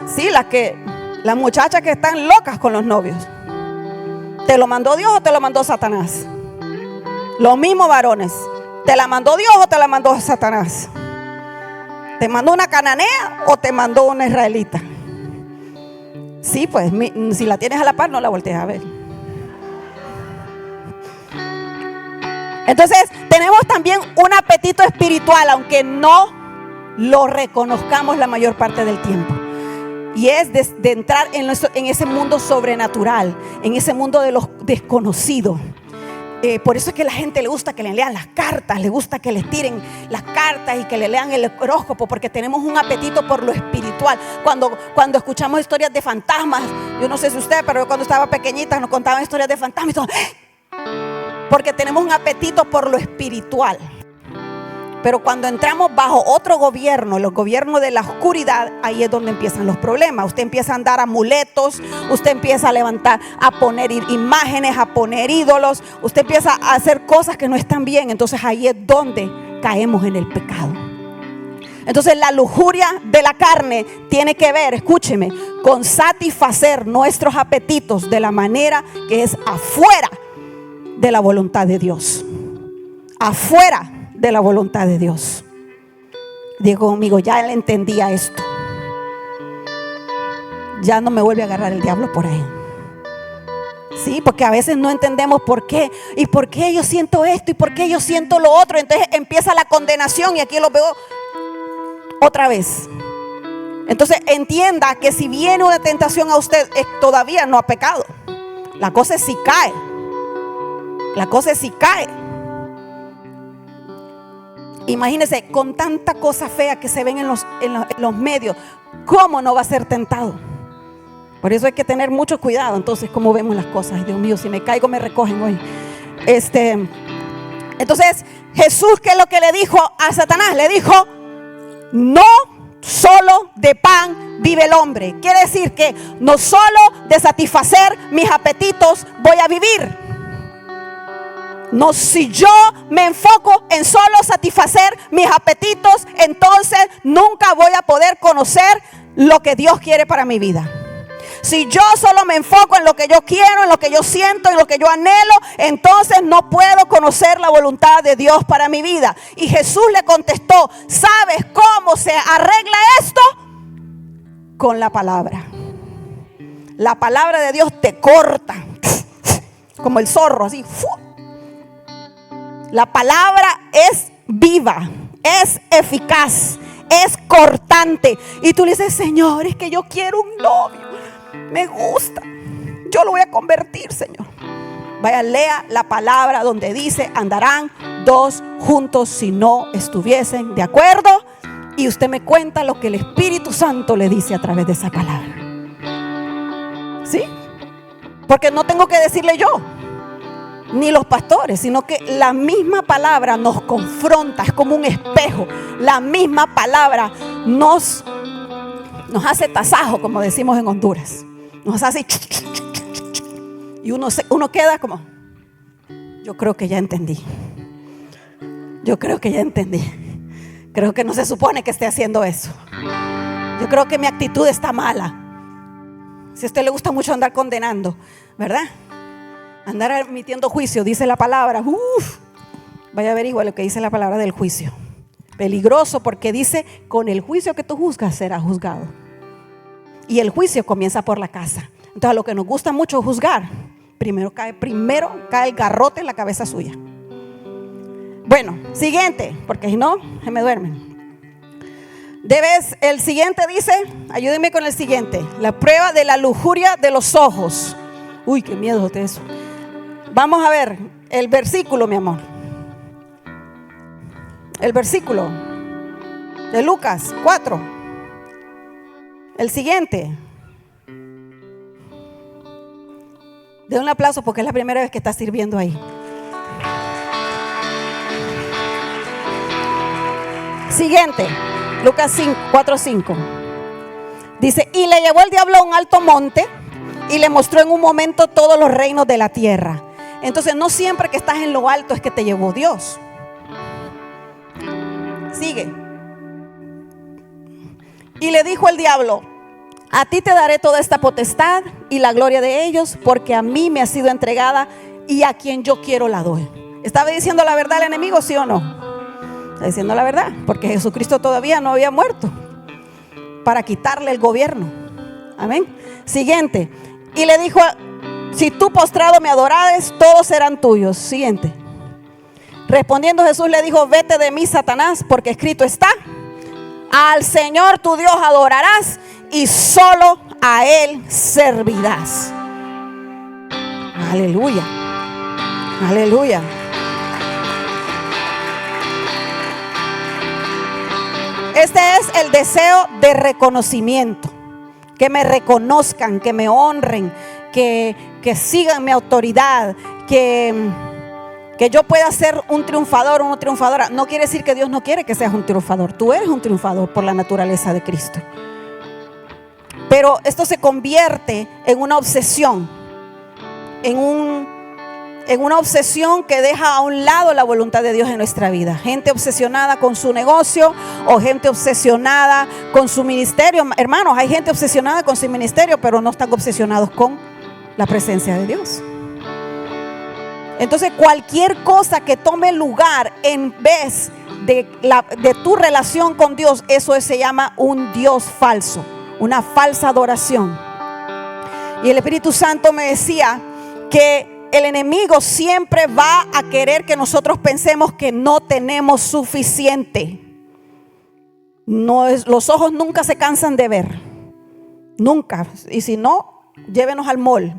Sí, las muchachas que están locas con los novios, ¿te lo mandó Dios o te lo mandó Satanás? Los mismos varones, ¿te la mandó Dios o te la mandó Satanás? ¿Te mandó una cananea o te mandó una israelita? Sí, pues si la tienes a la par, no la voltees a ver. Entonces tenemos también un apetito espiritual, aunque no lo reconozcamos la mayor parte del tiempo. Y es de entrar en ese mundo sobrenatural, en ese mundo de los desconocidos. Por eso es que a la gente le gusta que le lean las cartas, le gusta que les tiren las cartas y que le lean el horóscopo, porque tenemos un apetito por lo espiritual. Cuando escuchamos historias de fantasmas, yo no sé si usted, pero yo cuando estaba pequeñita nos contaban historias de fantasmas y todo, porque tenemos un apetito por lo espiritual. Pero cuando entramos bajo otro gobierno, el gobierno de la oscuridad, ahí es donde empiezan los problemas. Usted empieza a andar amuletos, usted empieza a levantar, a poner imágenes, a poner ídolos, usted empieza a hacer cosas que no están bien. Entonces ahí es donde caemos en el pecado. Entonces la lujuria de la carne tiene que ver, escúcheme, con satisfacer nuestros apetitos de la manera que es afuera de la voluntad de Dios. Afuera de la voluntad de Dios. Digo conmigo, ya le entendía esto. Ya no me vuelve a agarrar el diablo por ahí. Sí, porque a veces no entendemos por qué. ¿Y por qué yo siento esto? ¿Y por qué yo siento lo otro? Entonces empieza la condenación y aquí lo veo otra vez. Entonces entienda que si viene una tentación a usted, todavía no ha pecado. La cosa es si cae. La cosa es si cae. Imagínese, con tanta cosa fea que se ven en los medios, ¿cómo no va a ser tentado? Por eso hay que tener mucho cuidado. Entonces, ¿cómo vemos las cosas? Ay, Dios mío, si me caigo me recogen hoy. Entonces, Jesús, ¿qué es lo que le dijo a Satanás? Le dijo: no solo de pan vive el hombre. Quiere decir que no solo de satisfacer mis apetitos voy a vivir. No, si yo me enfoco en solo satisfacer mis apetitos, entonces nunca voy a poder conocer lo que Dios quiere para mi vida. Si yo solo me enfoco en lo que yo quiero, en lo que yo siento, en lo que yo anhelo, entonces no puedo conocer la voluntad de Dios para mi vida. Y Jesús le contestó: ¿sabes cómo se arregla esto? Con la palabra. La palabra de Dios te corta como el zorro, así. La palabra es viva, es eficaz, es cortante. Y tú le dices: Señor, es que yo quiero un novio, me gusta, yo lo voy a convertir, Señor. Vaya, lea la palabra donde dice: andarán dos juntos si no estuviesen de acuerdo. Y usted me cuenta lo que el Espíritu Santo le dice a través de esa palabra. ¿Sí? Porque no tengo que decirle yo, ni los pastores, sino que la misma palabra nos confronta, es como un espejo. La misma palabra nos hace tasajo, como decimos en Honduras. Nos hace y uno queda como, yo creo que ya entendí. Yo creo que ya entendí. Creo que no se supone que esté haciendo eso. Yo creo que mi actitud está mala. Si a usted le gusta mucho andar condenando, ¿verdad? Andar emitiendo juicio, dice la palabra. Vaya a averiguar lo que dice la palabra del juicio. Peligroso, porque dice, con el juicio que tú juzgas serás juzgado. Y el juicio comienza por la casa. Entonces a lo que nos gusta mucho juzgar, primero cae el garrote en la cabeza suya. Bueno, siguiente, porque si no, se me duermen. El siguiente dice, ayúdenme con el siguiente, la prueba de la lujuria de los ojos. Uy, qué miedo de eso. Vamos a ver el versículo, mi amor. El versículo de Lucas 4. El siguiente. De un aplauso porque es la primera vez que está sirviendo ahí. Siguiente, Lucas 4:5. Dice, y le llevó el diablo a un alto monte y le mostró en un momento todos los reinos de la tierra. Entonces no siempre que estás en lo alto es que te llevó Dios. Sigue. Y le dijo el diablo, a ti te daré toda esta potestad y la gloria de ellos, porque a mí me ha sido entregada y a quien yo quiero la doy. ¿Estaba diciendo la verdad el enemigo, sí o no? Está diciendo la verdad, porque Jesucristo todavía no había muerto para quitarle el gobierno. Amén. Siguiente. Y le dijo, si tú postrado me adorares, todos serán tuyos. Siguiente. Respondiendo Jesús le dijo, vete de mí, Satanás, porque escrito está, al Señor tu Dios adorarás y solo a Él servirás. Aleluya. Aleluya. Este es el deseo de reconocimiento. Que me reconozcan, que me honren, que sigan mi autoridad, que yo pueda ser un triunfador o una triunfadora. No quiere decir que Dios no quiere que seas un triunfador. Tú eres un triunfador por la naturaleza de Cristo. Pero esto se convierte en una obsesión, en una obsesión que deja a un lado la voluntad de Dios en nuestra vida. Gente obsesionada con su negocio o gente obsesionada con su ministerio. Hermanos, hay gente obsesionada con su ministerio, pero no están obsesionados con la presencia de Dios. Entonces cualquier cosa que tome lugar en vez de tu relación con Dios, eso se llama un Dios falso, una falsa adoración. Y el Espíritu Santo me decía que el enemigo siempre va a querer que nosotros pensemos que no tenemos suficiente. Los ojos nunca se cansan de ver. Nunca. Y si no, llévenos al mall.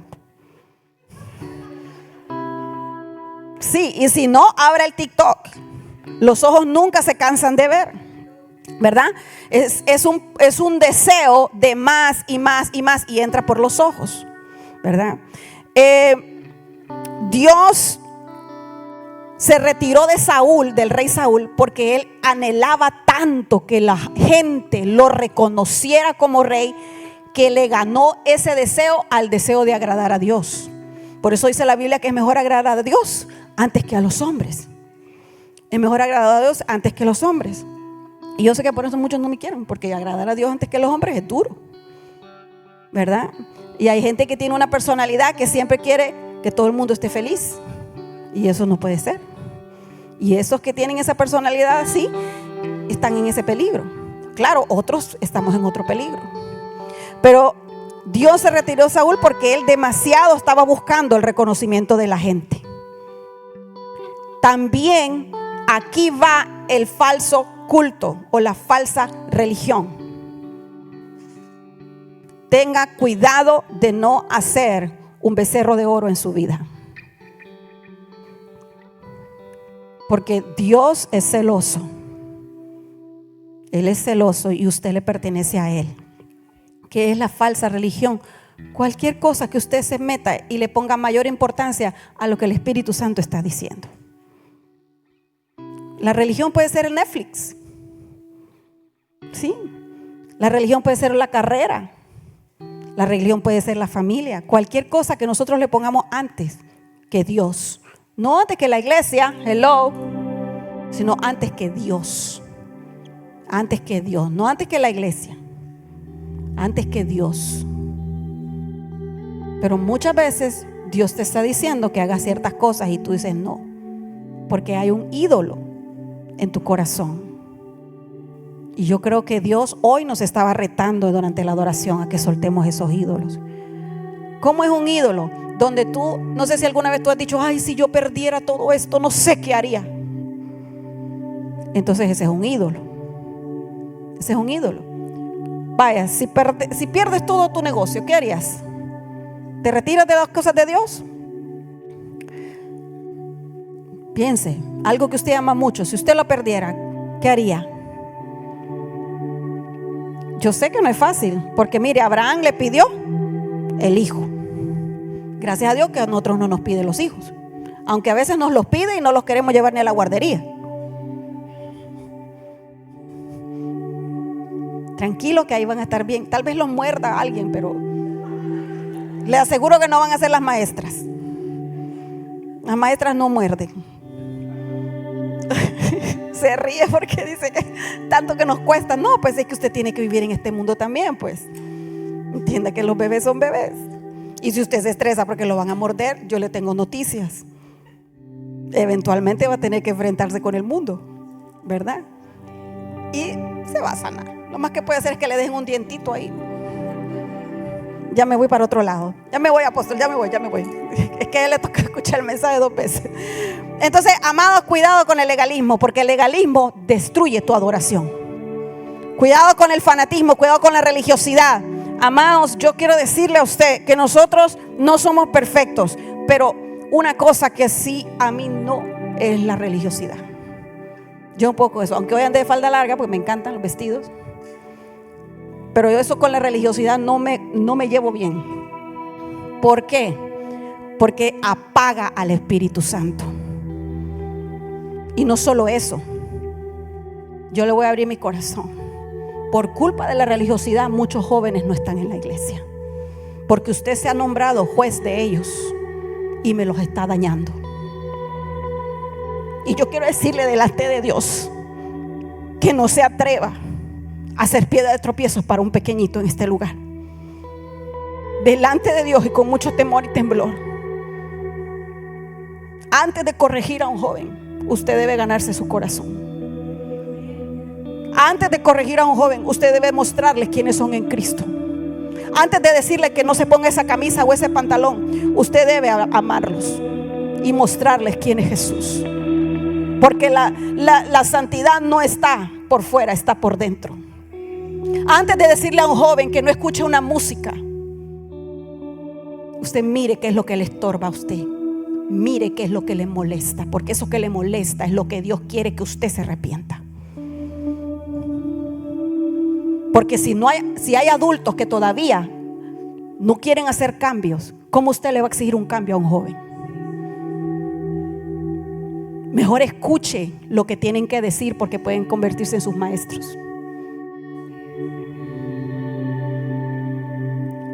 Sí, y si no, abra el TikTok. Los ojos nunca se cansan de ver, ¿verdad? Es un deseo de más y más y más, y entra por los ojos, ¿verdad? Dios se retiró de Saúl, del rey Saúl, porque él anhelaba tanto que la gente lo reconociera como rey, que le ganó ese deseo al deseo de agradar a Dios. Por eso dice la Biblia que es mejor agradar a Dios antes que a los hombres. Es mejor agradar a Dios antes que a los hombres. Y yo sé que por eso muchos no me quieren, porque agradar a Dios antes que a los hombres es duro, ¿verdad? Y hay gente que tiene una personalidad que siempre quiere que todo el mundo esté feliz, y eso no puede ser. Y esos que tienen esa personalidad así están en ese peligro. Claro, otros estamos en otro peligro. Pero Dios se retiró de Saúl porque él demasiado estaba buscando el reconocimiento de la gente. También aquí va el falso culto o la falsa religión. Tenga cuidado de no hacer un becerro de oro en su vida, porque Dios es celoso. Él es celoso y usted le pertenece a Él. ¿Qué es la falsa religión? cualquier cosa que usted se meta y le ponga mayor importancia a lo que el Espíritu Santo está diciendo. La religión puede ser el Netflix, ¿sí? La religión puede ser la carrera. La religión puede ser la familia. Cualquier cosa que nosotros le pongamos antes que Dios. No antes que la iglesia, hello, sino antes que Dios. Antes que Dios, no antes que la iglesia, antes que Dios. Pero muchas veces Dios te está diciendo que hagas ciertas cosas y tú dices no, porque hay un ídolo en tu corazón. Y yo creo que Dios hoy nos estaba retando durante la adoración a que soltemos esos ídolos. ¿Cómo es un ídolo? Donde tú, no sé si alguna vez tú has dicho, ay, si yo perdiera todo esto, no sé qué haría. Entonces ese es un ídolo. Ese es un ídolo. Vaya, si pierdes todo tu negocio, ¿qué harías? ¿Te retiras de las cosas de Dios? Piense, algo que usted ama mucho, si usted lo perdiera, ¿qué haría? Yo sé que no es fácil, porque mire, Abraham le pidió el hijo. Gracias a Dios que a nosotros no nos pide los hijos, aunque a veces nos los pide y no los queremos llevar ni a la guardería. Tranquilo que ahí van a estar bien. Tal vez los muerda a alguien, pero le aseguro que no van a ser las maestras. Las maestras no muerden. Se ríe porque dice que tanto que nos cuesta. No, pues es que usted tiene que vivir en este mundo también, pues. Entienda que los bebés son bebés. Y si usted se estresa porque lo van a morder, yo le tengo noticias. Eventualmente va a tener que enfrentarse con el mundo, ¿verdad? Y se va a sanar. Lo más que puede hacer es que le dejen un dientito ahí. Ya me voy para otro lado. Ya me voy, apóstol, ya me voy. Es que a él le toca escuchar el mensaje 2 veces. Entonces, amados, cuidado con el legalismo, porque el legalismo destruye tu adoración. Cuidado con el fanatismo, cuidado con la religiosidad. Amados, yo quiero decirle a usted que nosotros no somos perfectos, pero una cosa que sí a mí no es la religiosidad. Yo un poco eso, aunque hoy ande de falda larga, porque me encantan los vestidos. Pero yo eso con la religiosidad no me llevo bien. ¿Por qué? Porque apaga al Espíritu Santo. Y no solo eso, yo le voy a abrir mi corazón. Por culpa de la religiosidad, muchos jóvenes no están en la iglesia, porque usted se ha nombrado juez de ellos y me los está dañando. Y yo quiero decirle delante de Dios que no se atreva a ser piedra de tropiezo para un pequeñito en este lugar. Delante de Dios y con mucho temor y temblor, antes de corregir a un joven, usted debe ganarse su corazón. Antes de corregir a un joven, usted debe mostrarles quiénes son en Cristo. Antes de decirle que no se ponga esa camisa o ese pantalón, usted debe amarlos y mostrarles quién es Jesús. Porque la santidad no está por fuera, está por dentro. Antes de decirle a un joven que no escuche una música, usted mire qué es lo que le estorba a usted. Mire qué es lo que le molesta, porque eso que le molesta es lo que Dios quiere que usted se arrepienta. Porque si hay adultos que todavía no quieren hacer cambios, ¿cómo usted le va a exigir un cambio a un joven? Mejor escuche lo que tienen que decir, porque pueden convertirse en sus maestros.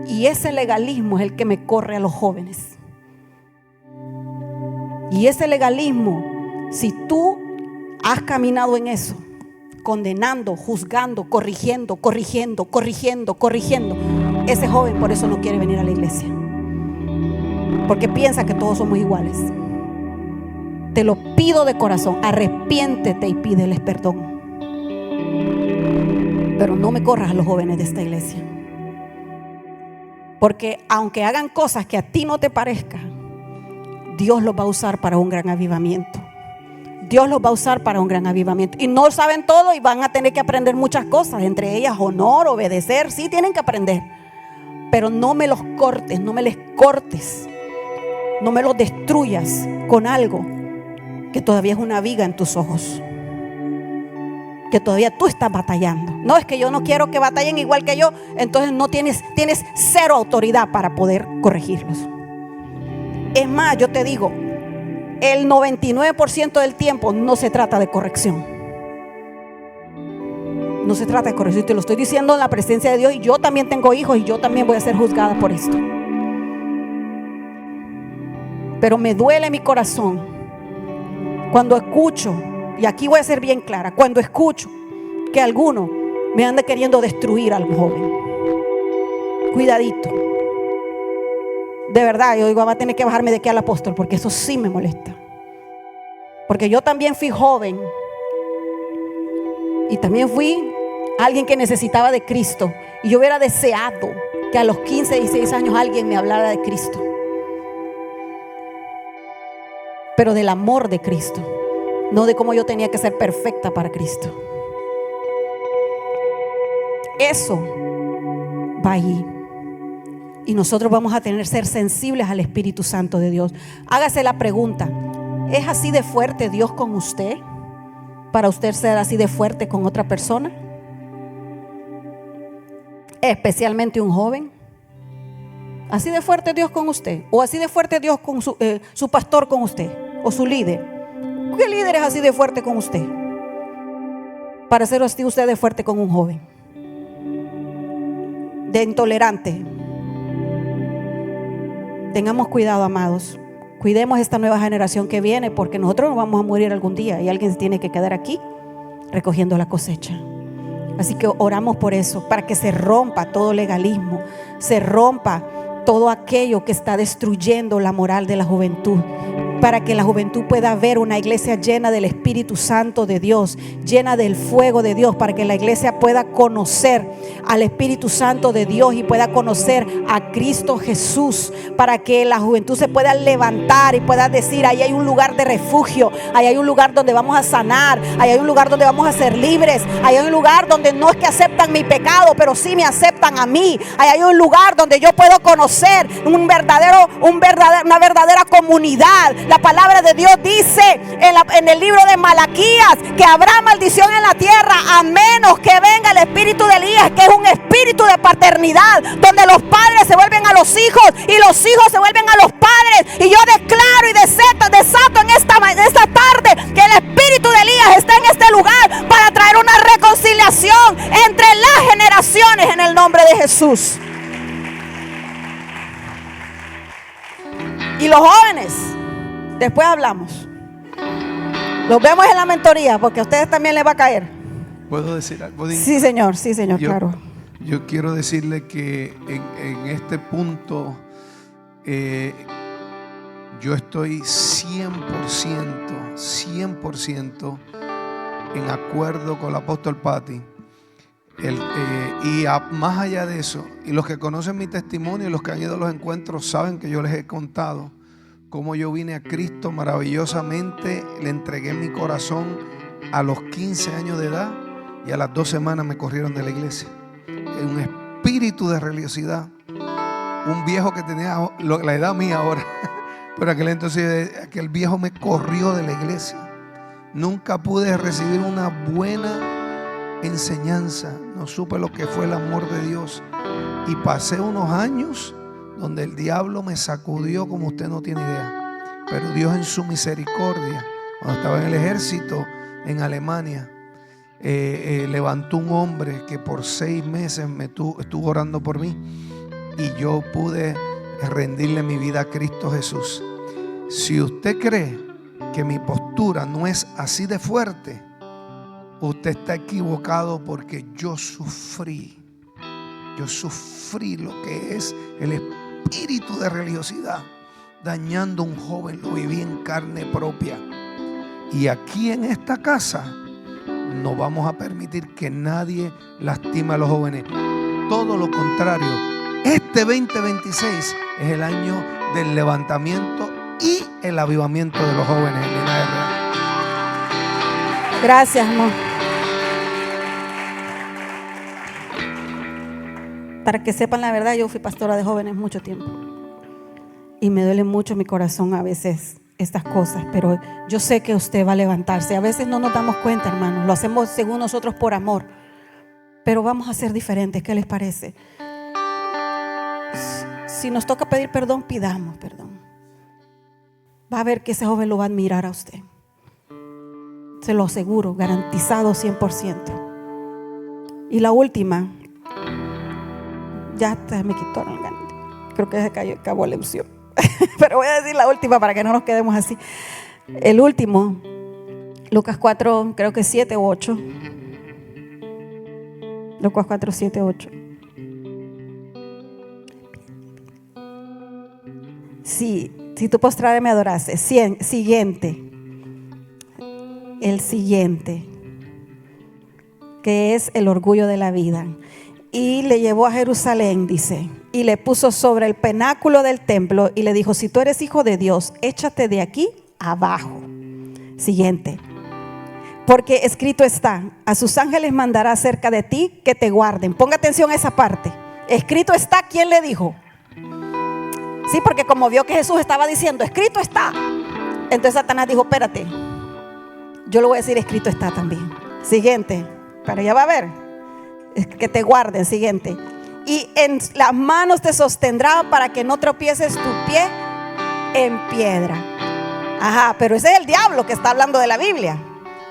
Y ese legalismo es el que me corre a los jóvenes. Y ese legalismo, si tú has caminado en eso, condenando, juzgando, corrigiendo, ese joven por eso no quiere venir a la iglesia, porque piensa que todos somos iguales. Te lo pido de corazón, arrepiéntete y pídeles perdón. Pero no me corras a los jóvenes de esta iglesia, porque aunque hagan cosas que a ti no te parezcan, Dios los va a usar para un gran avivamiento. Dios los va a usar para un gran avivamiento. Y no saben todo y van a tener que aprender muchas cosas, entre ellas honor, obedecer. Sí, tienen que aprender, pero no me los cortes, no me les cortes, no me los destruyas con algo que todavía es una viga en tus ojos, que todavía tú estás batallando. No, es que yo no quiero que batallen igual que yo. Entonces no tienes cero autoridad para poder corregirlos. Es más, yo te digo, el 99% del tiempo no se trata de corrección. No se trata de corrección. Te lo estoy diciendo en la presencia de Dios. Y yo también tengo hijos y yo también voy a ser juzgada por esto. Pero me duele mi corazón cuando escucho, y aquí voy a ser bien clara, cuando escucho que alguno me anda queriendo destruir al joven. Cuidadito. De verdad, yo digo, va a tener que bajarme de aquí al apóstol, porque eso sí me molesta. Porque yo también fui joven y también fui alguien que necesitaba de Cristo. Y yo hubiera deseado que a los 15, 16 años alguien me hablara de Cristo, pero del amor de Cristo, no de cómo yo tenía que ser perfecta para Cristo. Eso va allí. Y nosotros vamos a tener que ser sensibles al Espíritu Santo de Dios. Hágase la pregunta: ¿es así de fuerte Dios con usted para usted ser así de fuerte con otra persona? Especialmente un joven. ¿Así de fuerte Dios con usted? ¿O así de fuerte Dios con su pastor con usted? ¿O su líder? ¿Qué líder es así de fuerte con usted para ser así usted de fuerte con un joven? De intolerante. Tengamos cuidado, amados. Cuidemos esta nueva generación que viene, porque nosotros nos vamos a morir algún día y alguien tiene que quedar aquí recogiendo la cosecha. Así que oramos por eso, para que se rompa todo legalismo, se rompa todo aquello que está destruyendo la moral de la juventud, para que la juventud pueda ver una iglesia llena del Espíritu Santo de Dios, llena del fuego de Dios, para que la iglesia pueda conocer al Espíritu Santo de Dios y pueda conocer a Cristo Jesús, para que la juventud se pueda levantar y pueda decir: ahí hay un lugar de refugio, ahí hay un lugar donde vamos a sanar, ahí hay un lugar donde vamos a ser libres, ahí hay un lugar donde no es que aceptan mi pecado, pero sí me aceptan a mí, ahí hay un lugar donde yo puedo conocer una verdadera comunidad. La palabra de Dios dice en el libro de Malaquías que habrá maldición en la tierra a menos que venga el espíritu de Elías, que es un espíritu de paternidad, donde los padres se vuelven a los hijos y los hijos se vuelven a los padres. Y yo declaro y desato en esta tarde que el espíritu de Elías está en este lugar para traer una reconciliación entre las generaciones en el nombre de Jesús. Y los jóvenes, después hablamos. Los vemos en la mentoría, porque a ustedes también les va a caer. ¿Puedo decir algo? Sí, señor, claro. Yo quiero decirle que en este punto yo estoy 100% en acuerdo con el apóstol Patti. Más allá de eso, y los que conocen mi testimonio, los que han ido a los encuentros, saben que yo les he contado cómo yo vine a Cristo maravillosamente, le entregué mi corazón a los 15 años de edad y a las 2 semanas me corrieron de la iglesia. Un espíritu de religiosidad, un viejo que tenía la edad mía ahora, pero aquel viejo me corrió de la iglesia. Nunca pude recibir una buena enseñanza, no supe lo que fue el amor de Dios, y pasé unos años donde el diablo me sacudió como usted no tiene idea. Pero Dios en su misericordia, cuando estaba en el ejército en Alemania, levantó un hombre que por 6 meses estuvo orando por mí, y yo pude rendirle mi vida a Cristo Jesús. Si usted cree que mi postura no es así de fuerte, usted está equivocado, porque yo sufrí lo que es el espíritu de religiosidad dañando a un joven. Lo viví en carne propia. Y aquí en esta casa no vamos a permitir que nadie lastime a los jóvenes. Todo lo contrario, este 2026 es el año del levantamiento y el avivamiento de los jóvenes en NAR. Gracias, amor. Para que sepan la verdad, yo fui pastora de jóvenes mucho tiempo. Y me duele mucho mi corazón a veces estas cosas, pero yo sé que usted va a levantarse. A veces no nos damos cuenta, hermanos, lo hacemos según nosotros por amor, pero vamos a ser diferentes. ¿Qué les parece? Si nos toca pedir perdón, pidamos perdón. Va a ver que ese joven lo va a admirar a usted. Se lo aseguro, garantizado 100%. Y la última, ya me quitó el ganas. Creo que se acabó la emoción. Pero voy a decir la última para que no nos quedemos así. El último, Lucas 4, creo que 7 u 8. Lucas 4, 7, 8. Si tú postrado me adoraste. Siguiente. El siguiente, que es el orgullo de la vida. Y le llevó a Jerusalén, dice, y le puso sobre el pináculo del templo y le dijo: si tú eres hijo de Dios, échate de aquí abajo. Siguiente. Porque escrito está: a sus ángeles mandará acerca de ti que te guarden. Ponga atención a esa parte. Escrito está, ¿quién le dijo? Sí, porque como vio que Jesús estaba diciendo escrito está, entonces Satanás dijo: espérate, yo le voy a decir escrito está también. Siguiente, pero ya va a ver, que te guarden. Siguiente. Y en las manos te sostendrá para que no tropieces tu pie en piedra. Ajá, pero ese es el diablo que está hablando de la Biblia.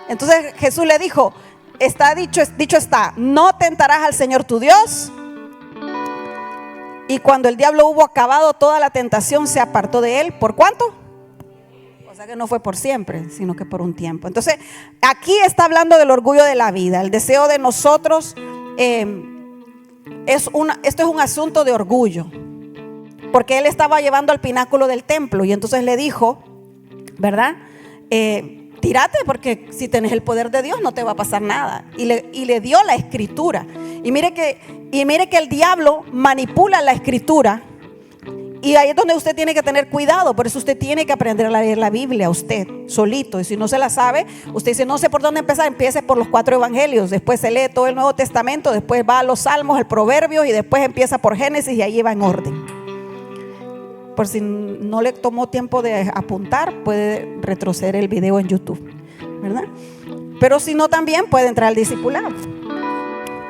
Entonces Jesús le dijo: está dicho está, no tentarás al Señor tu Dios. Y cuando el diablo hubo acabado toda la tentación, se apartó de él. ¿Por cuánto? O sea que no fue por siempre, sino que por un tiempo. Entonces aquí está hablando del orgullo de la vida. El deseo de nosotros esto es un asunto de orgullo, porque él estaba llevando al pináculo del templo y entonces le dijo, ¿verdad? Tírate, porque si tenés el poder de Dios no te va a pasar nada. Y le dio la escritura. Y mire que el diablo manipula la escritura. Y ahí es donde usted tiene que tener cuidado. Por eso usted tiene que aprender a leer la Biblia usted solito. Y si no se la sabe, usted dice: no sé por dónde empezar. Empiece por los 4 evangelios. Después se lee todo el Nuevo Testamento. Después va a los Salmos, el Proverbio. Y después empieza por Génesis. Y ahí va en orden. Por si no le tomó tiempo de apuntar, puede retroceder el video en YouTube, ¿verdad? Pero si no, también puede entrar al discipulado.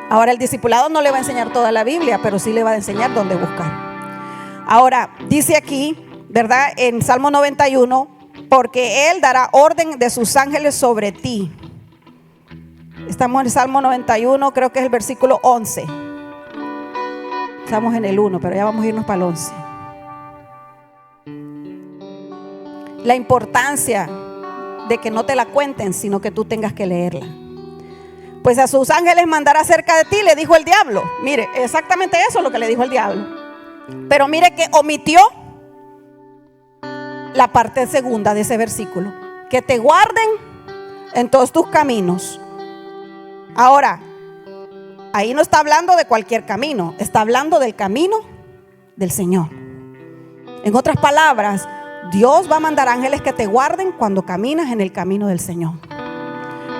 Ahora, el discipulado no le va a enseñar toda la Biblia, pero sí le va a enseñar dónde buscar. Ahora, dice aquí, ¿verdad? En Salmo 91, porque Él dará orden de sus ángeles sobre ti. Estamos en el Salmo 91, creo que es el versículo 11. Estamos en el 1, pero ya vamos a irnos para el 11. La importancia de que no te la cuenten, sino que tú tengas que leerla. Pues a sus ángeles mandará cerca de ti, le dijo el diablo. Mire, exactamente eso es lo que le dijo el diablo. Pero mire que omitió la parte segunda de ese versículo: que te guarden en todos tus caminos. Ahora, ahí no está hablando de cualquier camino, está hablando del camino del Señor. En otras palabras, Dios va a mandar ángeles que te guarden cuando caminas en el camino del Señor.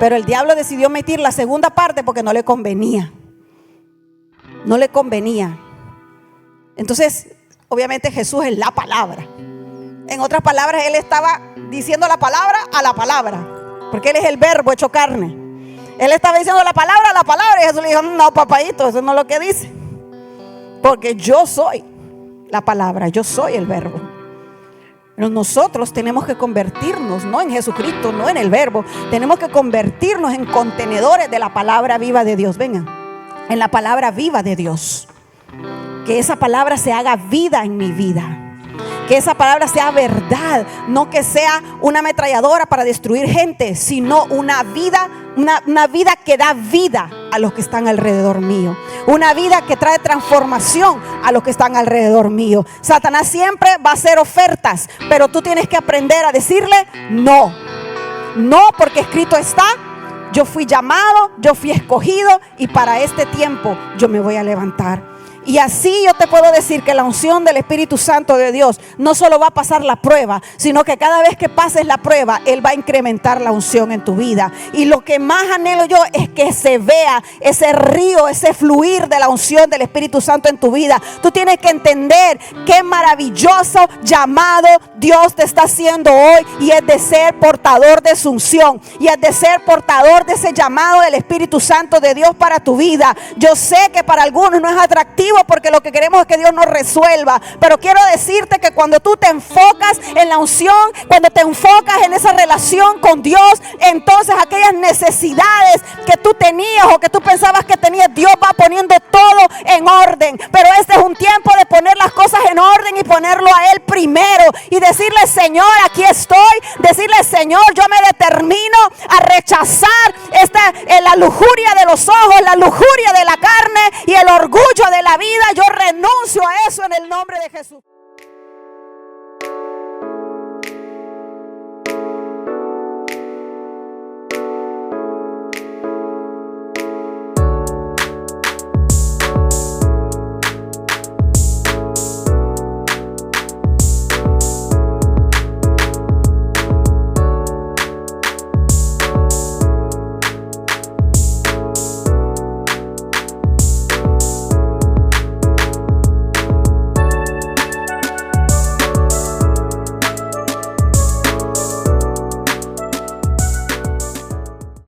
Pero el diablo decidió omitir la segunda parte porque no le convenía. No le convenía. Entonces, obviamente Jesús es la palabra. En otras palabras, Él estaba diciendo la palabra a la palabra, porque Él es el verbo hecho carne. Él estaba diciendo la palabra a la palabra, y Jesús le dijo: no, papadito, eso no es lo que dice, porque yo soy la palabra, yo soy el verbo. Pero nosotros tenemos que convertirnos, no en Jesucristo, no en el verbo. Tenemos que convertirnos en contenedores de la palabra viva de Dios. Vengan, en la palabra viva de Dios. Que esa palabra se haga vida en mi vida. Que esa palabra sea verdad. No que sea una ametralladora para destruir gente, sino una vida que da vida a los que están alrededor mío. Una vida que trae transformación a los que están alrededor mío. Satanás siempre va a hacer ofertas, pero tú tienes que aprender a decirle no. No, porque escrito está: yo fui llamado, yo fui escogido, y para este tiempo yo me voy a levantar. Y así yo te puedo decir que la unción del Espíritu Santo de Dios no solo va a pasar la prueba, sino que cada vez que pases la prueba, Él va a incrementar la unción en tu vida. Y lo que más anhelo yo es que se vea ese río, ese fluir de la unción del Espíritu Santo en tu vida. Tú tienes que entender qué maravilloso llamado Dios te está haciendo hoy, y es de ser portador de su unción, y es de ser portador de ese llamado del Espíritu Santo de Dios para tu vida. Yo sé que para algunos no es atractivo, porque lo que queremos es que Dios nos resuelva, pero quiero decirte que cuando tú te enfocas en la unción, cuando te enfocas en esa relación con Dios, entonces aquellas necesidades que tú tenías o que tú pensabas que tenías, Dios va poniendo todo en orden. Pero este es un tiempo de poner las cosas en orden y ponerlo a Él primero, y decirle: Señor, aquí estoy. Decirle: Señor, yo me determino a rechazar la lujuria de los ojos, la lujuria de la carne y el orgullo de la vida. Yo renuncio a eso en el nombre de Jesús.